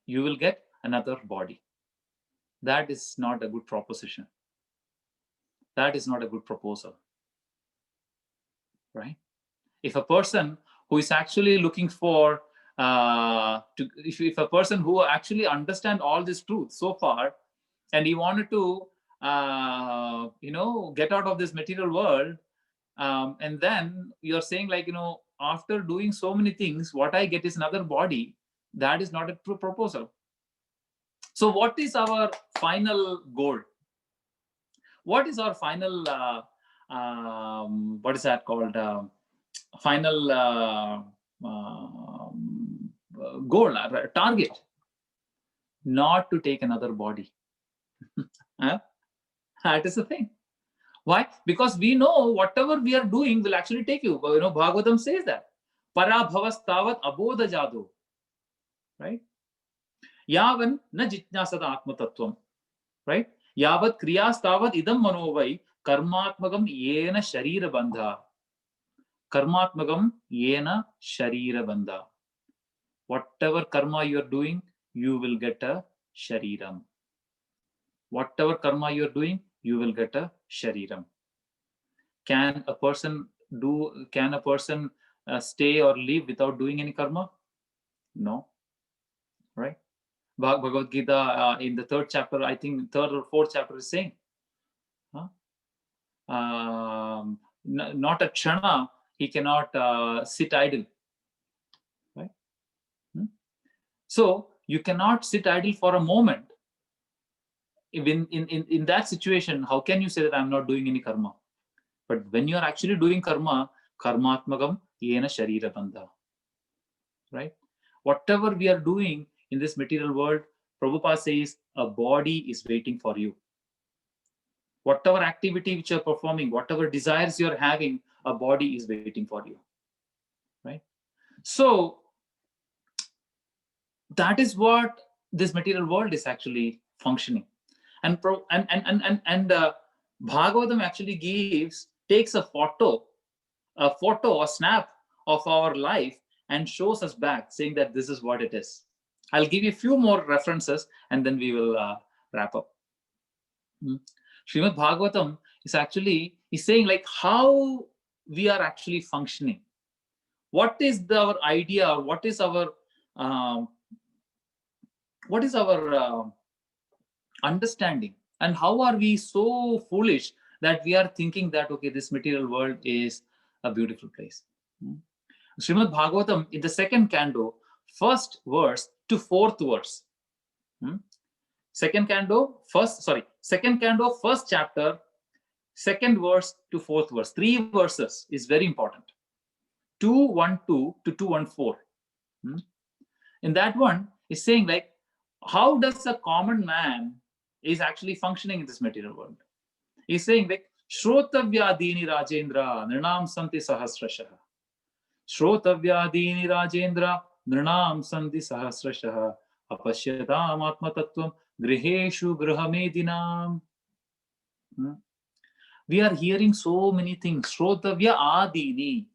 [SPEAKER 1] You will get another body. That is not a good proposition. That is not a good proposal, right? If a person who is actually looking for, if a person who actually understand all this truth so far, and he wanted to, get out of this material world, and then you're saying like, after doing so many things, what I get is another body. That is not a true proposal. So what is our final goal? What is our final, what is that called? Final goal, target? Not to take another body. That is the thing. Why? Because we know whatever we are doing will actually take you. Bhagavatam says that. Parabhavas tavat abodha jado. Right? Yavan na jitnasada atma tattvam. Right? Yavat kriyas tavat idam manovai karmatmagam yena sharira bandha. Karmatmagam yena sharira bandha. Whatever karma you are doing, you will get a shariram. Whatever karma you are doing, you will get a shariram. Can a person stay or live without doing any karma? No. Right? Bhagavad Gita in the third chapter, I think third or fourth chapter is saying, not a kshana, he cannot sit idle. Right? So you cannot sit idle for a moment. Even in that situation, how can you say that I'm not doing any karma? But when you are actually doing karma, karmatmagam yena sharira bandha. Right? Whatever we are doing in this material world, Prabhupada says a body is waiting for you. Whatever activity which you are performing, whatever desires you are having, a body is waiting for you. Right? So that is what this material world is actually functioning. And Bhagavatam actually takes a photo, a snap of our life and shows us back, saying that this is what it is. I'll give you a few more references and then we will wrap up. Srimad Bhagavatam is saying like how we are actually functioning. What is our idea, or what is our understanding, and how are we so foolish that we are thinking that, okay, this material world is a beautiful place. Srimad Bhagavatam in the second canto, first verse to fourth verse. Second canto, first chapter, second verse to fourth verse. 3 verses is very important. 2:1-2 to 2:1-4. In that one, is saying like, how does a common man is actually functioning in this material world? He's saying like, Shrotavyadini Rajendra Nrinam Santi Sahasrashah. Shrotavyadini Rajendra Nrinam Santi Sahasrashah. Apashyatam Atma Tattvam Griheshu Grihamedinam. We are hearing so many things. Shrotavya Adini.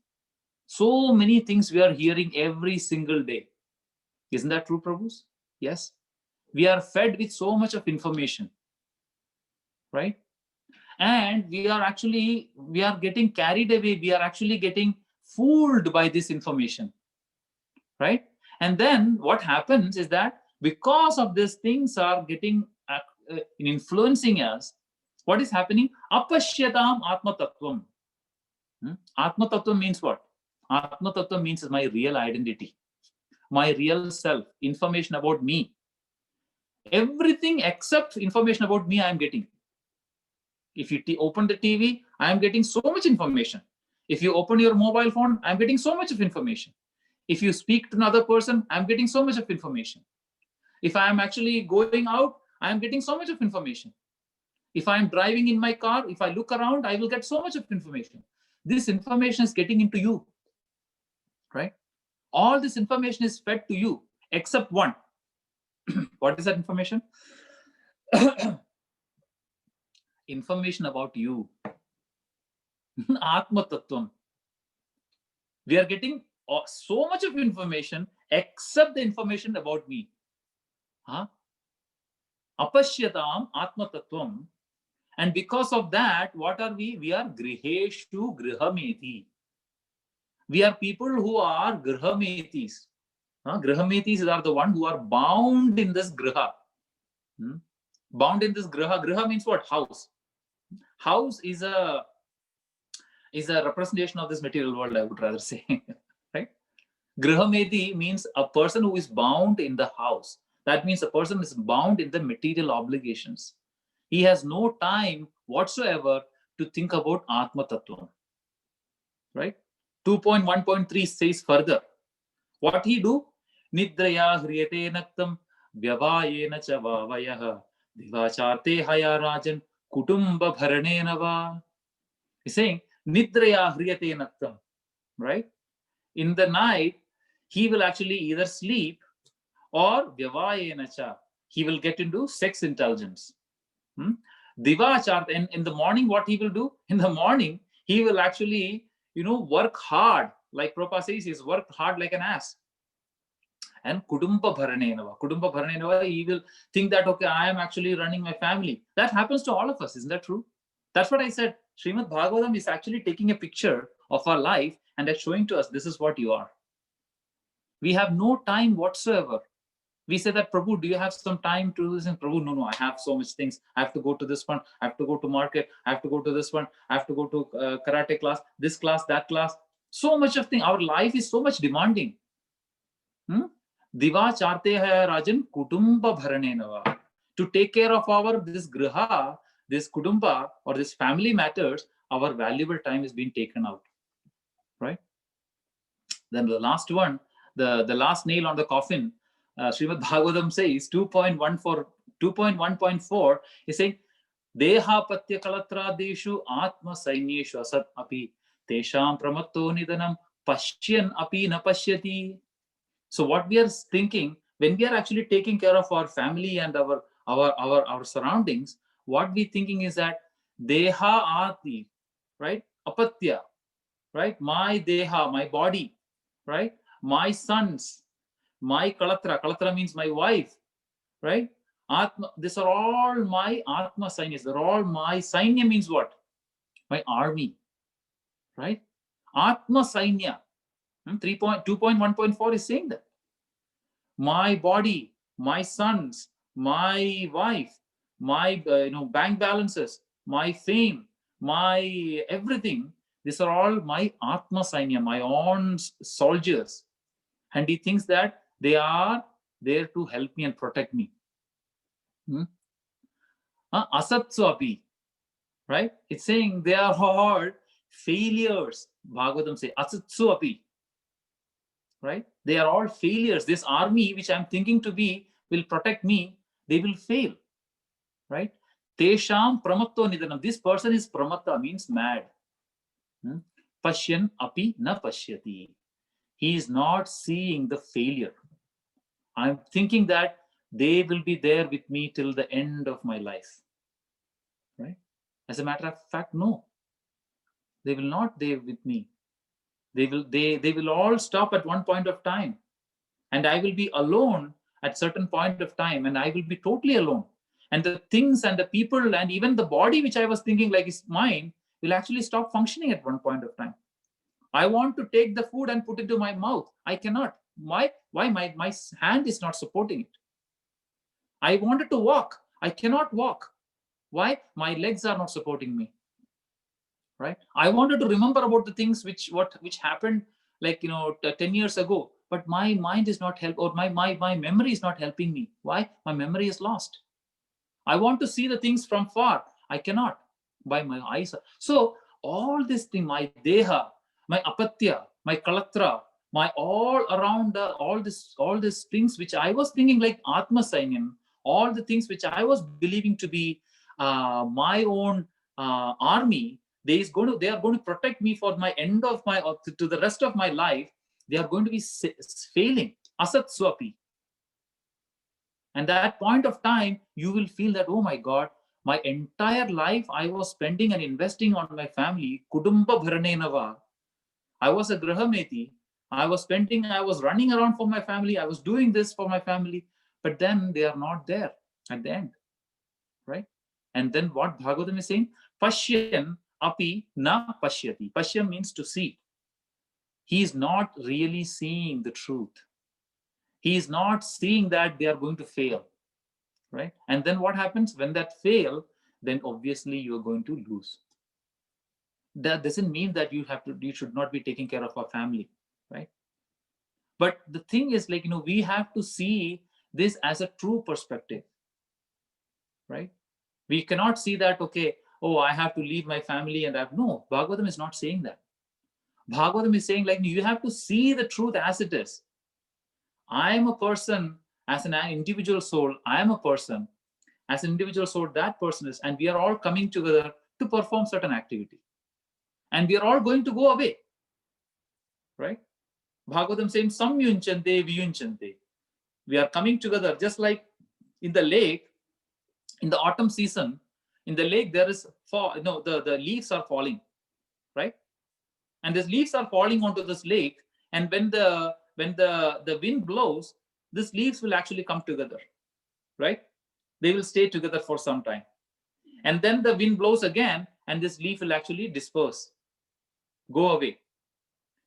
[SPEAKER 1] So many things we are hearing every single day. Isn't that true, Prabhus? Yes. We are fed with so much of information, right? And we are getting carried away. We are actually getting fooled by this information, right? And then what happens is that because of these things are getting influencing us, what is happening? Apashyatam Atma Tattvam. Atma Tattvam means what? Atma Tattvam means my real identity, my real self, information about me. Everything except information about me I am getting. If you open the TV, I am getting so much information. If you open your mobile phone, I'm getting so much of information. If you speak to another person, I'm getting so much of information. If I am actually going out, I am getting so much of information. If I am driving in my car, if I look around, I will get so much of information. This information is getting into you, right? All this information is fed to you, except one. What is that information? Information about you. Atma Tattvam. We are getting so much of information except the information about me. Apashyatam Atma Tattvam. And because of that, what are we? We are griheshu grihameti. We are people who are grihametis. Grihametis are the one who are bound in this griha. Bound in this griha. Griha means what? House. House is a representation of this material world, I would rather say. Right? Grihameti means a person who is bound in the house. That means a person is bound in the material obligations. He has no time whatsoever to think about Atma Tattvam. Right? 2.1.3 says further. What he do? Nidraya hriyate naktam vyavayena cha vavayah divacharte haya rajan kutumba bharanena va. He's saying Nidraya hriyate naktam. Right? In the night, he will actually either sleep or vyavayena cha. He will get into sex intelligence. Divachart, and in the morning, what he will do? In the morning, he will actually, work hard. Like Prabhupada says, he's worked hard like an ass. And Kudumba Bharanenava, he will think that, okay, I am actually running my family. That happens to all of us. Isn't that true? That's what I said. Srimad Bhagavatam is actually taking a picture of our life and that's showing to us, this is what you are. We have no time whatsoever. We say that, Prabhu, do you have some time to listen? Prabhu, no, I have so much things. I have to go to this one. I have to go to market. I have to go to this one. I have to go to karate class, this class, that class. So much of things. Our life is so much demanding. Diva charte hai rajan kutumba bharanenava. To take care of this griha, this kudumba, or this family matters, our valuable time is being taken out. Right? Then the last one, the last nail on the coffin, Srimad Bhagavatam says 2.1.4 is saying Deha Patya Kalatra Deshu Atma Sainyeshu Asat Api Tesham Pramatto Nidanam Pashyan Api Na Pashyati. So what we are thinking, when we are actually taking care of our family and our surroundings, what we thinking is that Deha Ati, right? Apatya, right? My Deha, my body, right? My sons, my kalatra means my wife, right? Atma, these are all my Atma Sainyas. They're all my Sainya means what? My army, right? Atma Sainya. 2.1.4 is saying that. My body, my sons, my wife, my bank balances, my fame, my everything. These are all my Atma Sainya, my own soldiers. And he thinks that they are there to help me and protect me. Asatsu api, right? It's saying they are all failures. Bhagavatam say asatsu api, right? They are all failures. This army, which I'm thinking to be, will protect me, they will fail, right? Tesham pramatto nidanam. This person is pramatta, means mad. Pashyan api na pashyati. He is not seeing the failure. I'm thinking that they will be there with me till the end of my life. Right? As a matter of fact, no. They will not there with me. They will all stop at one point of time. And I will be alone at certain point of time, and I will be totally alone. And the things and the people and even the body which I was thinking like is mine will actually stop functioning at one point of time. I want to take the food and put it to my mouth. I cannot. Why? My hand is not supporting it. I wanted to walk. I cannot walk. Why? My legs are not supporting me. Right? I wanted to remember about the things which happened like 10 years ago, but my mind is not help, or my memory is not helping me. Why? My memory is lost. I want to see the things from far. I cannot by my eyes. So all this thing, my deha, my apatya, my kalatra, my all around all these things which I was thinking like atma sainyam, all the things which I was believing to be my own army, they are going to protect me for my end of my to the rest of my life. They are going to be failing. Asat swapi. And that point of time, you will feel that, oh my God, my entire life I was spending and investing on my family. Kudumba bharanenava. I was a grahameti. I was running around for my family. I was doing this for my family. But then they are not there at the end. Right? And then what Bhagavatam is saying? Pashyan api na pashyati. Pashyan means to see. He is not really seeing the truth. He is not seeing that they are going to fail. Right? And then what happens when that fail? Then obviously you are going to lose. That doesn't mean that you should not be taking care of our family, right? But the thing is, like, we have to see this as a true perspective, right? We cannot see that, okay, oh, I have to leave my family and no, Bhagavatam is not saying that. Bhagavatam is saying, like, you have to see the truth as it is. I am a person as an individual soul. I am a person as an individual soul. That person is, and we are all coming together to perform certain activity. And we are all going to go away, right? Bhagavatam saying, Samyunchante, Viyunchante. We are coming together, just like in the lake, in the autumn season, in the lake, there is the leaves are falling, right? And these leaves are falling onto this lake. And when the wind blows, these leaves will actually come together, right? They will stay together for some time. And then the wind blows again, and this leaf will actually disperse, go away.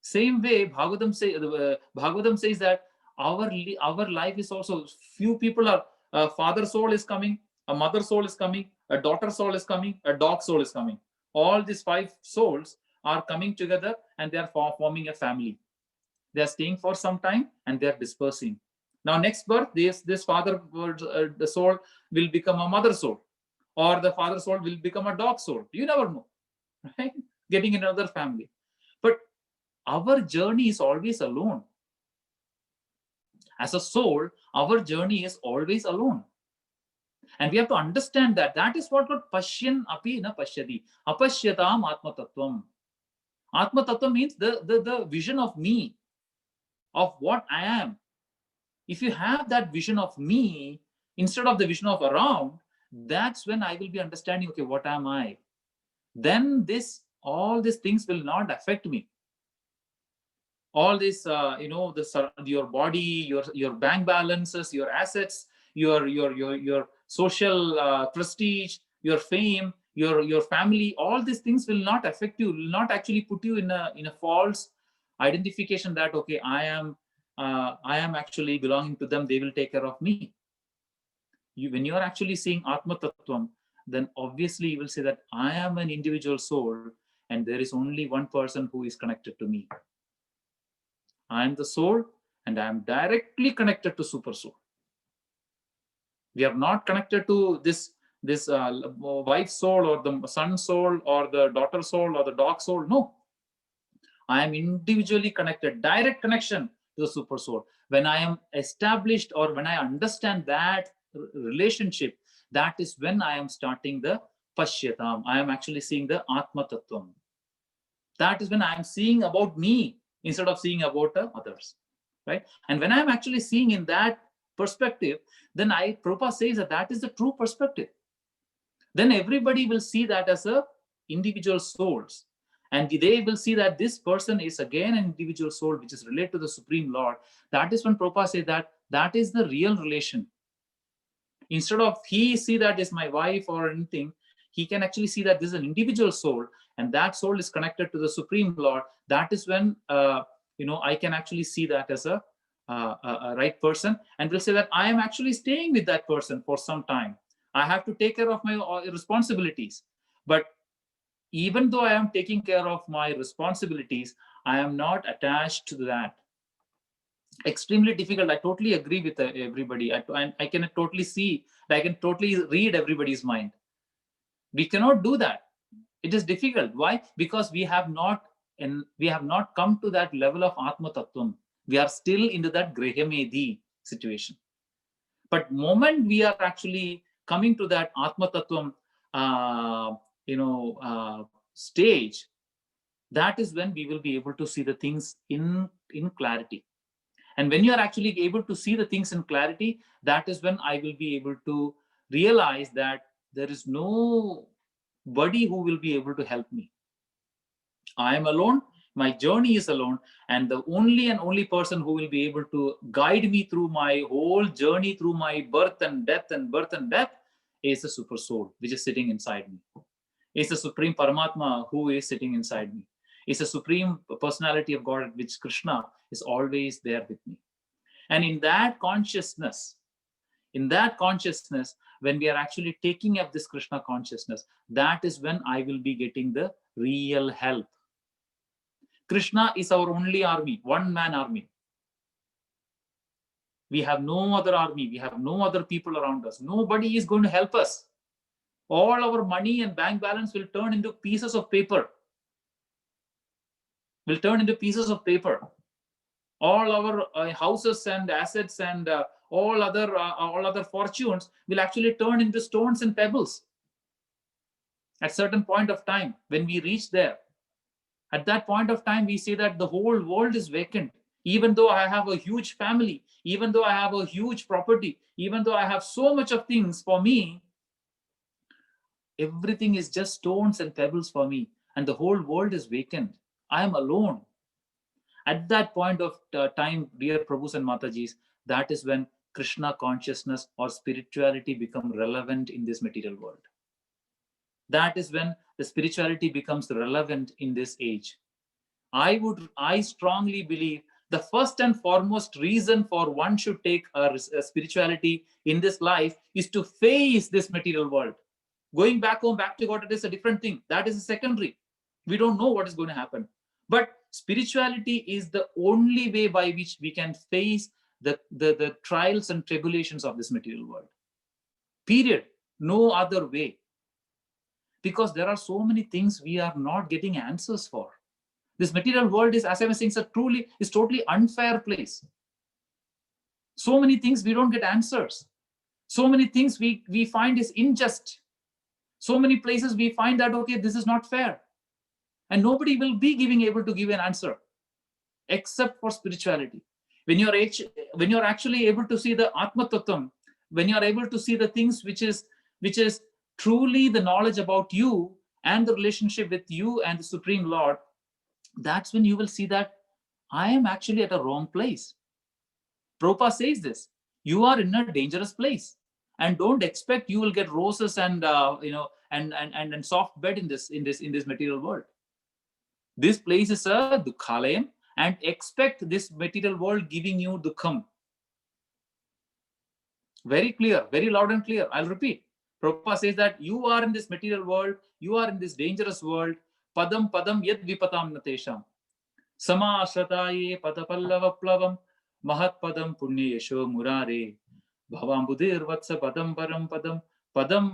[SPEAKER 1] Same way, Bhagavatam says that our life is also, few people are, a father soul is coming, a mother soul is coming, a daughter soul is coming, a dog soul is coming. All these 5 souls are coming together and they are forming a family. They are staying for some time and they are dispersing. Now next birth, this father the soul will become a mother soul, or the father soul will become a dog soul. You never know, right? Getting another family. But our journey is always alone. As a soul, our journey is always alone. And we have to understand that. That is what Pashyan api na pashyati. Apashyatam atma tattvam. Atma tattvam means the vision of me, of what I am. If you have that vision of me instead of the vision of around, that's when I will be understanding, okay, what am I? Then all these things will not affect me. All this, your body, your bank balances, your assets, your social prestige, your fame, your family, all these things will not affect you, will not actually put you in a false identification that, okay, I am actually belonging to them, they will take care of me. When you are actually seeing Atma Tattvam, then obviously you will say that I am an individual soul and there is only one person who is connected to me. I am the soul and I am directly connected to super soul. We are not connected to this wife soul or the son soul or the daughter soul or the dog soul. No, I am individually connected, direct connection to the super soul. When I am established, or when I understand that relationship, that is when I am starting the Pashyatam. I am actually seeing the Atma Tattvam. That is when I am seeing about me instead of seeing about others, right? And when I am actually seeing in that perspective, then Prabhupada says that is the true perspective. Then everybody will see that as a individual souls. And they will see that this person is again an individual soul which is related to the Supreme Lord. That is when Prabhupada says that that is the real relation. Instead of he see that is my wife or anything, he can actually see that this is an individual soul, and that soul is connected to the Supreme Lord. That is when I can actually see that as a right person, and will say that I am actually staying with that person for some time. I have to take care of my responsibilities. But even though I am taking care of my responsibilities, I am not attached to that. Extremely difficult. I totally agree with everybody. I can totally see, I can totally read everybody's mind. We cannot do that. It is difficult. Why? Because we have not come to that level of Atma Tattvam. We are still into that Grehya situation. But moment we are actually coming to that Atma Tattvam, stage, that is when we will be able to see the things in clarity. And when you are actually able to see the things in clarity, that is when I will be able to realize that there is nobody who will be able to help me. I am alone. My journey is alone. And the only person who will be able to guide me through my whole journey, through my birth and death is the super soul, which is sitting inside me. It's the Supreme Paramatma who is sitting inside me. It's the Supreme Personality of God, which Krishna is always there with me. And in that consciousness, when we are actually taking up this Krishna consciousness, that is when I will be getting the real help. Krishna is our only army, one-man army. We have no other army. We have no other people around us. Nobody is going to help us. All our money and bank balance will turn into pieces of paper. All our houses and assets and all other fortunes will actually turn into stones and pebbles. At certain point of time, when we reach there, at that point of time, we see that the whole world is vacant. Even though I have a huge family, even though I have a huge property, even though I have so much of things for me, everything is just stones and pebbles for me, and the whole world is vacant. I am alone. At that point of time, dear Prabhus and Matajis, that is when Krishna consciousness or spirituality become relevant in this material world. That is when the spirituality becomes relevant in this age. I strongly believe the first and foremost reason for one should take a spirituality in this life is to face this material world. Going back home, back to God, it is a different thing. That is a secondary. We don't know what is going to happen. But spirituality is the only way by which we can face the trials and tribulations of this material world. Period. No other way. Because there are so many things we are not getting answers for. This material world is, as I was saying, is totally unfair place. So many things we don't get answers. So many things we find is unjust. So many places we find that, okay, this is not fair. And nobody will be able to give an answer except for spirituality. When you're actually able to see the Atma Tattvam, when you're able to see the things which is truly the knowledge about you and the relationship with you and the Supreme Lord, that's when you will see that I am actually at a wrong place. Prabhupada says this: you are in a dangerous place, and don't expect you will get roses and and soft bed in this material world. This place is a dukkhalayam, and expect this material world giving you dukkham. Very clear, very loud and clear. I'll repeat. Prabhupada says that you are in this material world, you are in this dangerous world. Padam padam yad vipatam natesham. Sama ashrataye padapallavaplavam mahat padam punya yasho murare. Bhavam budir vatsa padam param padam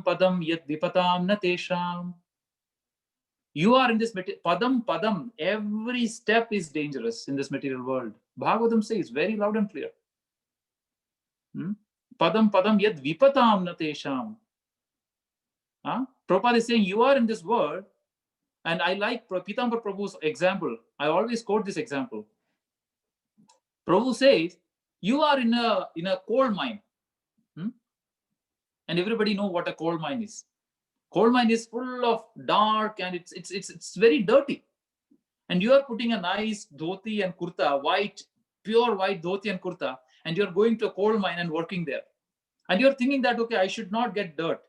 [SPEAKER 1] padam yad vipatam natesham. You are in this padam. Every step is dangerous in this material world. Bhagavatam says very loud and clear. Padam yad vipatam natesham. Prabhupada is saying, you are in this world, and I like Pitambar Prabhu's example. I always quote this example. Prabhu says, you are in a coal mine. And everybody know what a coal mine is. Coal mine is full of dark, and it's very dirty. And you are putting a nice dhoti and kurta, white, pure white dhoti and kurta, and you're going to a coal mine and working there. And you're thinking that, okay, I should not get dirt.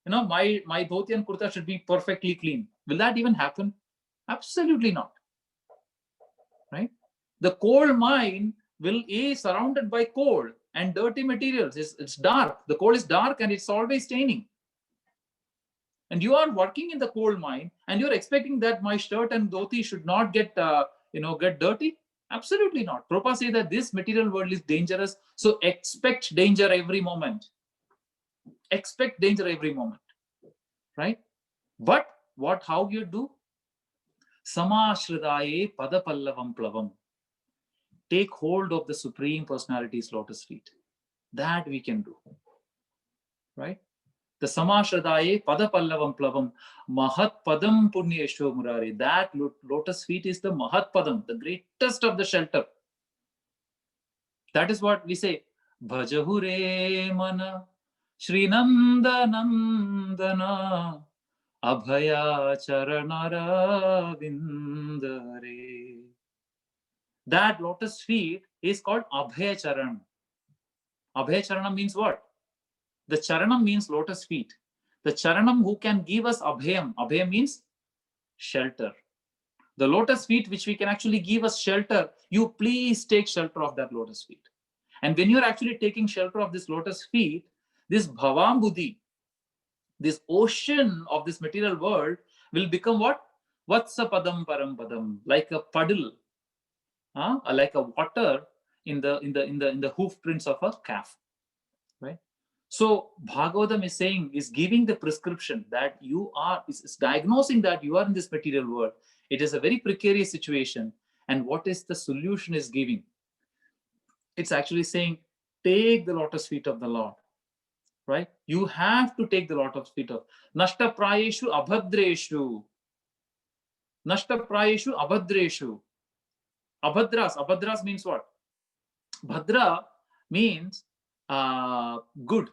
[SPEAKER 1] My dhoti and kurta should be perfectly clean. Will that even happen? Absolutely not. Right? The coal mine is surrounded by coal and dirty materials. It's dark. The coal is dark and it's always staining. And you are working in the coal mine, and you're expecting that my shirt and dhoti should not get dirty. Absolutely not. Prabhupada says that this material world is dangerous, so expect danger every moment. Expect danger every moment, right? But how you do? Samashridaye padapallavam plavam. Take hold of the Supreme Personality's lotus feet. That we can do, right? The Samashridaye padapallavam plavam mahat padam punyesho murari. That lotus feet is the mahat padam, the greatest of the shelter. That is what we say. Bhajahure mana Shrinanda Nandana Abhaya Charanara Vindare. That lotus feet is called Abhaya Charan. Abhaya Charanam means what? The Charanam means lotus feet. The Charanam who can give us Abhayam. Abhayam means shelter. The lotus feet which we can actually give us shelter. You please take shelter of that lotus feet. And when you're actually taking shelter of this lotus feet, this Bhavam Buddhi, this ocean of this material world will become what? Vatsa padam param padam, like a puddle, like a water in the hoof prints of a calf, right? So Bhagavatam is giving the prescription that is diagnosing that you are in this material world. It is a very precarious situation, and what is the solution is giving? It's actually saying, take the lotus feet of the Lord. Right? You have to take the lotus feet of Nashta Prayeshu Abhadreshu. Nashta Prayeshu Abhadreshu. Abhadras means what? Bhadra means good,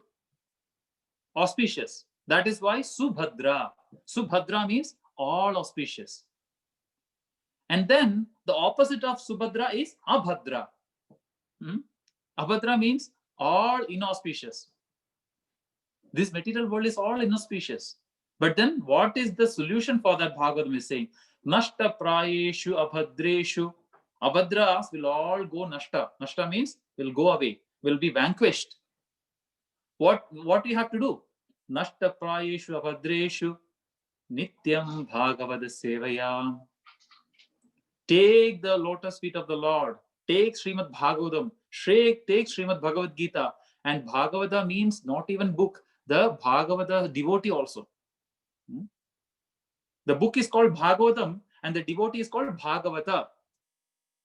[SPEAKER 1] auspicious. That is why Subhadra. Subhadra means all auspicious. And then the opposite of Subhadra is Abhadra. Abhadra means all inauspicious. This material world is all inauspicious. But then what is the solution for that? Bhagavatam is saying, Nashta Prayeshu Abhadreshu. Abhadras will all go nashta. Nashta means will go away, will be vanquished. What you have to do? Nashta Prayeshu Abhadreshu Nityam Bhagavad Sevaya. Take the lotus feet of the Lord. Take Srimad Bhagavatam. Take Srimad Bhagavad Gita. And Bhagavata means not even book. The Bhagavata devotee also. The book is called Bhagavatam and the devotee is called Bhagavata.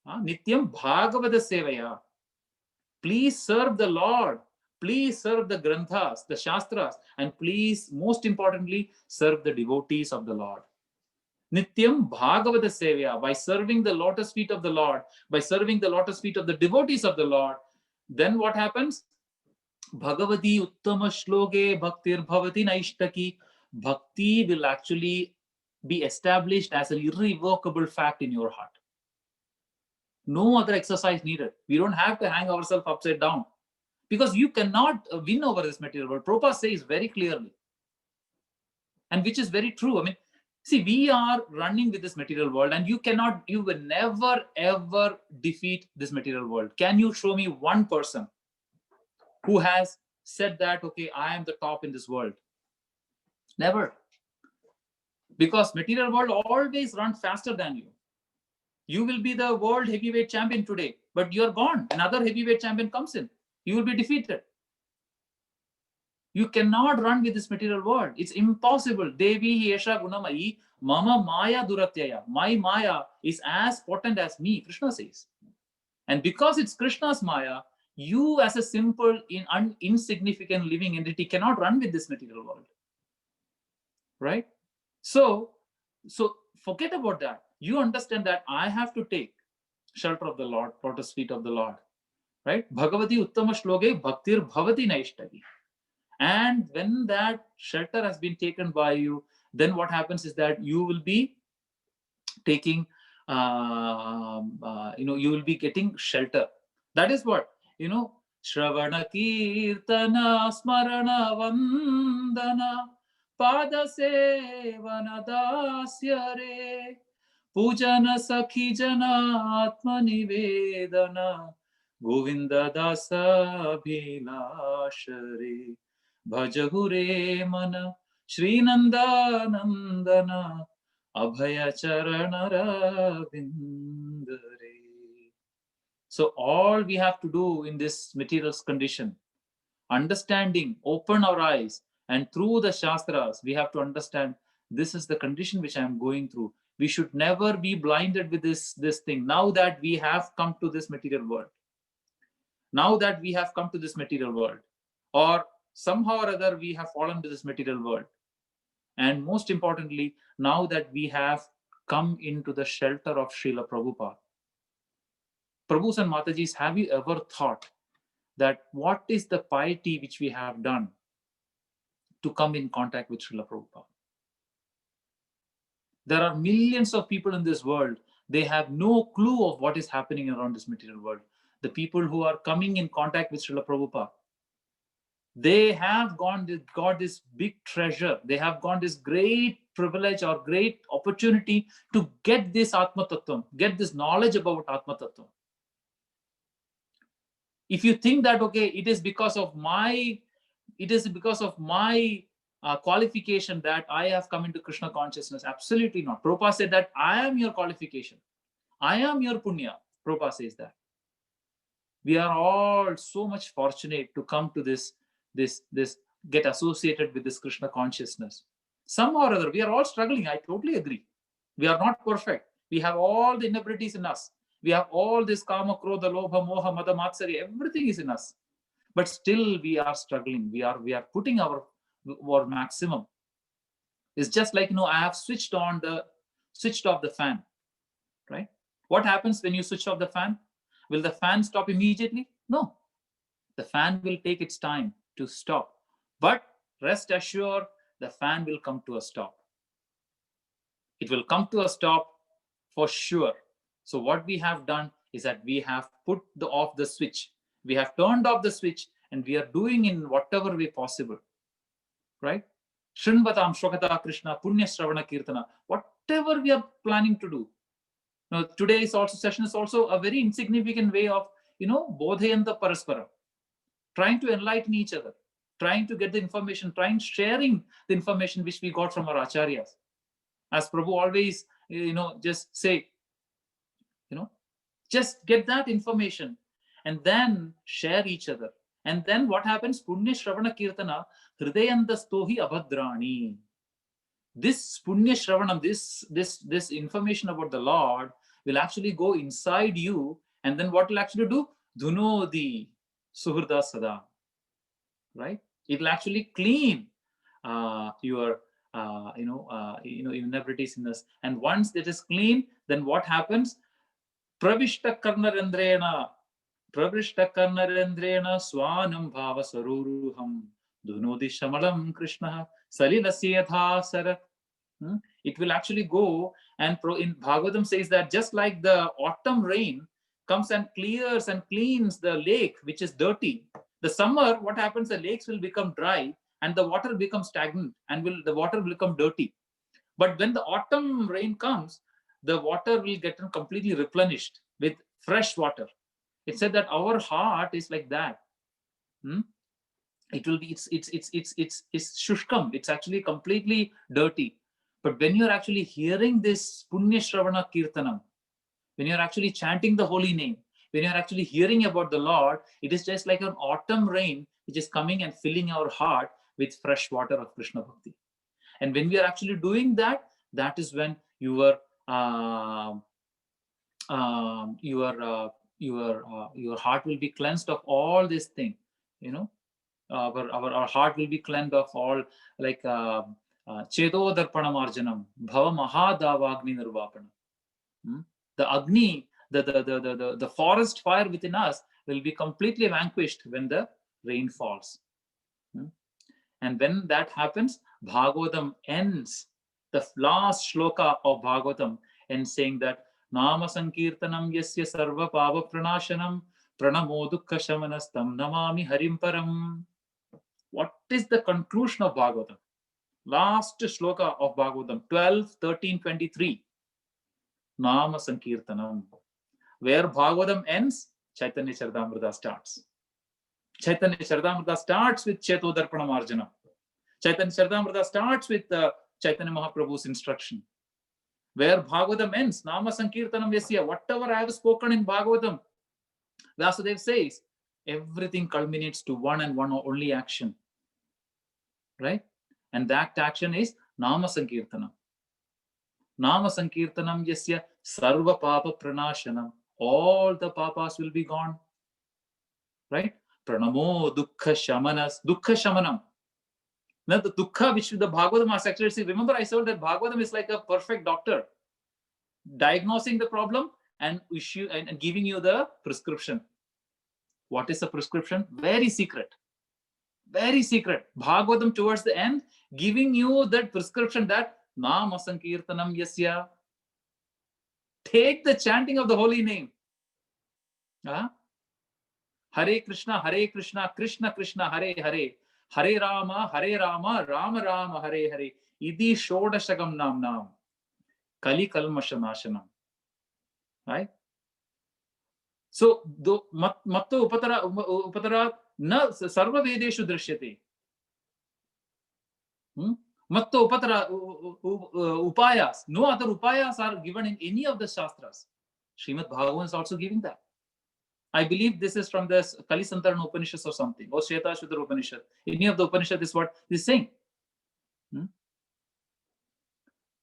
[SPEAKER 1] Nityam Bhagavata Sevaya. Please serve the Lord. Please serve the Granthas, the Shastras, and please, most importantly, serve the devotees of the Lord. Nityam Bhagavata Sevaya. By serving the lotus feet of the Lord, by serving the lotus feet of the devotees of the Lord, then what happens? Bhagavati Uttama Shloke Bhaktir Bhavati Naishtaki. Bhakti will actually be established as an irrevocable fact in your heart. No other exercise needed. We don't have to hang ourselves upside down because you cannot win over this material world. Prabhupada says very clearly, and which is very true. I mean, see, we are running with this material world, and you will never ever defeat this material world. Can you show me one person who has said that, okay, I am the top in this world? Never. Because material world always runs faster than you. You will be the world heavyweight champion today, but you're gone. Another heavyweight champion comes in. You will be defeated. You cannot run with this material world. It's impossible. Devi Yesha Gunamayi Mama Maya Duratyaya. My Maya is as potent as me, Krishna says. And because it's Krishna's Maya, you as a simple, insignificant living entity cannot run with this material world. right? So forget about that. You understand that I have to take shelter of the Lord, lotus feet of the Lord, right? Bhagavati uttama shloke bhaktir bhavati naishtagi. And when that shelter has been taken by you, then what happens is that you will be taking, you will be getting shelter. That is what, Shravana Kirtana Smarana Vandana Pada Sevana Dasya Re Pujana Sakhi Jana Atma Nivedana Govinda Dasa Bhilasha Bhajahu Re Mana Shri Nanda Nandana Abhaya Charanara Vindare. So all we have to do in this material condition, understanding, open our eyes, and through the Shastras, we have to understand this is the condition which I am going through. We should never be blinded with this thing. Now that we have come to this material world, or somehow or other we have fallen to this material world, and most importantly, now that we have come into the shelter of Srila Prabhupada. Prabhus and Matajis, have you ever thought that what is the piety which we have done to come in contact with Srila Prabhupada? There are millions of people in this world. They have no clue of what is happening around this material world. The people who are coming in contact with Srila Prabhupada, they have got this big treasure. They have got this great privilege or great opportunity to get this Atma Tattvam, get this knowledge about Atma Tattvam. If you think that, okay, it is because of my qualification that I have come into Krishna consciousness, absolutely not. Prabhupada said that I am your qualification. I am your punya. Prabhupada says that. We are all so much fortunate to come to this, get associated with this Krishna consciousness. Somehow or other, we are all struggling. I totally agree. We are not perfect. We have all the inabilities in us. We have all this kama, krodha, lobha, moha, mada, matsarya. Everything is in us. But still we are struggling. We are putting our maximum. It's just like, I have switched off the fan, right? What happens when you switch off the fan? Will the fan stop immediately? No. The fan will take its time to stop. But rest assured, the fan will come to a stop. It will come to a stop for sure. So what we have done is that we have put off the switch. We have turned off the switch, and we are doing in whatever way possible, right? Shrinvatam Shokata Krishna Punya Shravana Kirtana, whatever we are planning to do. Now, today's session is also a very insignificant way of, bodhayanta paraspara, trying to enlighten each other, trying to get the information, sharing the information which we got from our acharyas. As Prabhu always, just say, just get that information and then share each other. And then what happens? Punya Shravana Kirtana Hridayandastohi Abhadrani. This Punya Shravanam, this information about the Lord will actually go inside you, and then what will actually do? Dhunodi Suhrda Sada. Right? It will actually clean your inabilities in us. And once it is clean, then what happens? Pravishta Karnarendrena Swanam Bhava Saruruham Dhunodi Shamalam Krishna Salilasya Dhasara. It will actually go, and in Bhagavatam says that just like the autumn rain comes and clears and cleans the lake which is dirty, the summer, what happens? The lakes will become dry and the water becomes stagnant, and the water will become dirty. But when the autumn rain comes, the water will get completely replenished with fresh water. It said that our heart is like that. It will be it's shushkam. It's actually completely dirty. But when you're actually hearing this Punya Shravana Kirtanam, when you're actually chanting the holy name, when you're actually hearing about the Lord, it is just like an autumn rain which is coming and filling our heart with fresh water of Krishna Bhakti. And when we are actually doing that, that is when your heart will be cleansed of all this thing. Our heart will be cleansed of all, like Cheto darpanamarjanam, bhava mahadavagni nirvapanam. The Agni, the forest fire within us will be completely vanquished when the rain falls. And when that happens, Bhagavatam ends, the last shloka of Bhagavatam ends saying that Nama Sankirtanam Yasya Sarva Pava Pranashanam Pranamo Dukkha Shamanastam Namami Harim Param. What is the conclusion of Bhagavatam? Last shloka of Bhagavatam, 12, 13, 23. Nama Sankirtanam. Where Bhagavatam ends, Chaitanya Charitamrita starts. Chaitanya Charitamrita starts with Cheto Darpanamarjana. Chaitanya Charitamrita starts with Chaitanya Mahaprabhu's instruction. Where Bhagavatam ends, Nama Sankirtanam Yasya, whatever I have spoken in Bhagavatam, Vasudev says, everything culminates to one and one only action. Right? And that action is Nama Sankirtanam. Nama Sankirtanam Yasya Sarva Papa Pranashanam. All the papas will be gone. Right? Pranamo Dukkha Shamanas. Dukkha Shamanam. Now the Dukkha which the Bhagavatam has actually said, remember I said that Bhagavatam is like a perfect doctor, diagnosing the problem and giving you the prescription. What is the prescription? Very secret. Very secret. Bhagavatam towards the end, giving you that prescription that Nama Sankirtanam Yasya. Take the chanting of the holy name. Hare Krishna, Krishna Krishna, Hare Hare. Hare Rama, Rama Rama, Hare Hare. Idi Shodashagam Nam. Kali Kalmashanashanam. Right? So, Matto Upatara na Sarva Vedeshu Drishyate. Matto Upatara Upayas. No other Upayas are given in any of the Shastras. Srimad Bhagavatam is also giving that. I believe this is from the Kalisantarana Upanishad or something, or Shweta Shudra Upanishad. Any of the Upanishad is what this is saying.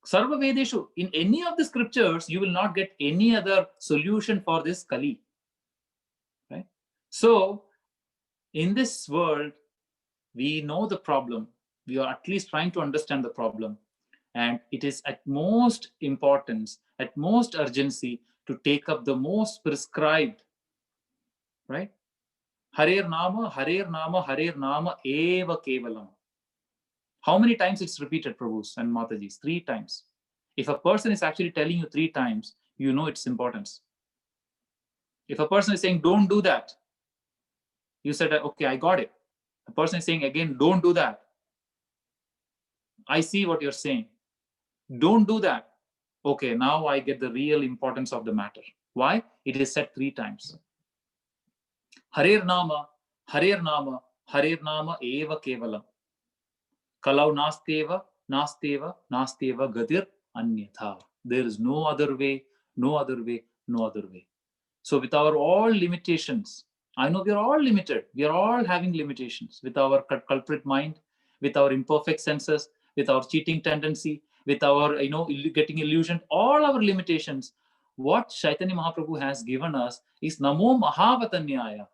[SPEAKER 1] Sarva Vedeshu, in any of the scriptures, you will not get any other solution for this Kali. Right? So, in this world, we know the problem. We are at least trying to understand the problem. And it is at most importance, at most urgency to take up the most prescribed. Right? Harer Nama, Eva Kevalam. How many times it's repeated, Prabhus and Matajis? 3 times. If a person is actually telling you 3 times, you know its importance. If a person is saying, don't do that, you said, okay, I got it. A person is saying again, don't do that. I see what you're saying. Don't do that. Okay, now I get the real importance of the matter. Why? It is said 3 times. Harer Nama, Eva Kevalam. Kalau Nasteva, Gadir Anyatha. There is no other way. So with our all limitations, I know we are all limited. We are all having limitations with our culprit mind, with our imperfect senses, with our cheating tendency, with our getting illusioned, all our limitations. What Chaitanya Mahaprabhu has given us is Namo Mahavatanyaya.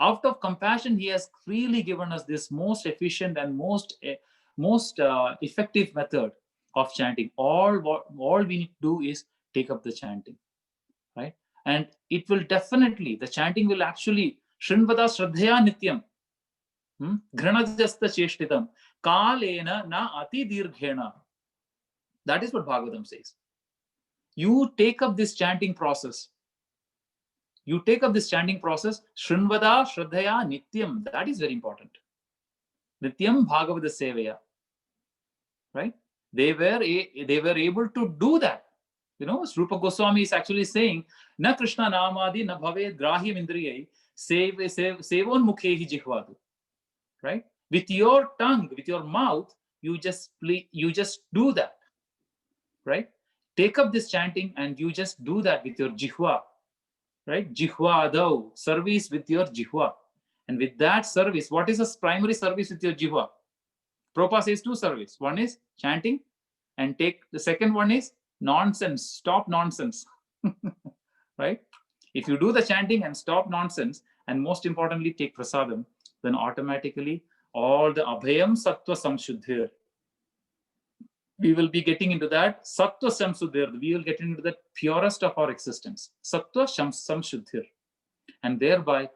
[SPEAKER 1] Out of compassion, he has freely given us this most efficient and most effective method of chanting. All we need to do is take up the chanting, right? And it will definitely, the chanting will actually, Shrinvada Shraddhaya Nityam, Granajasta Cheshtitam, Kalena na Ati Dirghena. That is what Bhagavatam says. You take up this chanting process. Shrinvada Shraddhaya Nityam. That is very important. Nityam Bhagavata Sevaya. Right? They were able to do that. Rupa Goswami is actually saying, Na Krishna Namadi na bhave grahyam indriyai sevon mukhehi jihvadu. Right? With your tongue, with your mouth, you just do that. Right? Take up this chanting and you just do that with your jihva. Right? Jihva adau, service with your jihva. And with that service, what is the primary service with your jihva? Prabhupada says 2 service. One is chanting, and the second one is nonsense. Stop nonsense. Right? If you do the chanting and stop nonsense, and most importantly take prasadam, then automatically all the abhayam sattva samshuddhir, we will be getting into that Sattva Samshuddhir. We will get into the purest of our existence. Sattva Samshuddhir. And thereby,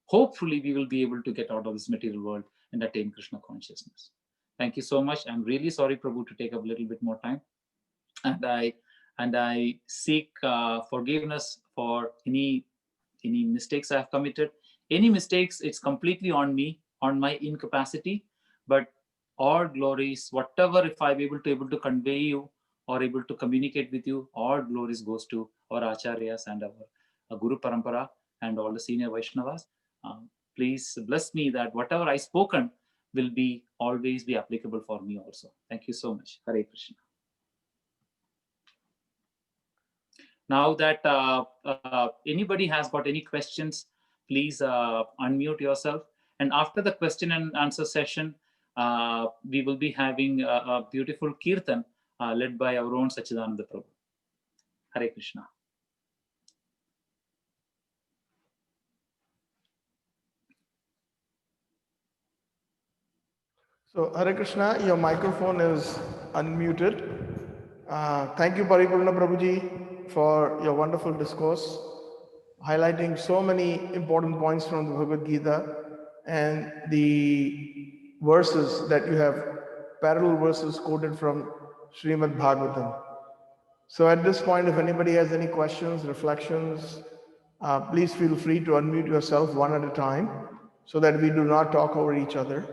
[SPEAKER 1] hopefully, we will be able to get out of this material world and attain Krishna consciousness. Thank you so much. I'm really sorry, Prabhu, to take up a little bit more time. And I seek forgiveness for any mistakes I have committed. Any mistakes, it's completely on me, on my incapacity. But all glories, whatever, if I'm able to convey you or able to communicate with you, all glories goes to our acharyas and our Guru Parampara and all the senior Vaishnavas. Please bless me that whatever I spoken will be always be applicable for me also. Thank you so much. Hare Krishna. Now that anybody has got any questions, please unmute yourself. And after the question and answer session, we will be having a beautiful kirtan led by our own Sachidananda Prabhu. Hare Krishna.
[SPEAKER 2] So, Hare Krishna, your microphone is unmuted. Thank you, Paripurna Prabhuji, for your wonderful discourse, highlighting so many important points from the Bhagavad Gita and the verses that you have, parallel verses quoted from Srimad Bhagavatam. So at this point, if anybody has any questions, reflections, please feel free to unmute yourself one at a time so that we do not talk over each other.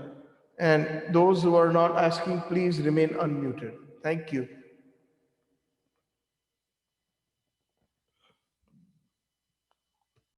[SPEAKER 2] And those who are not asking, please remain unmuted. Thank you.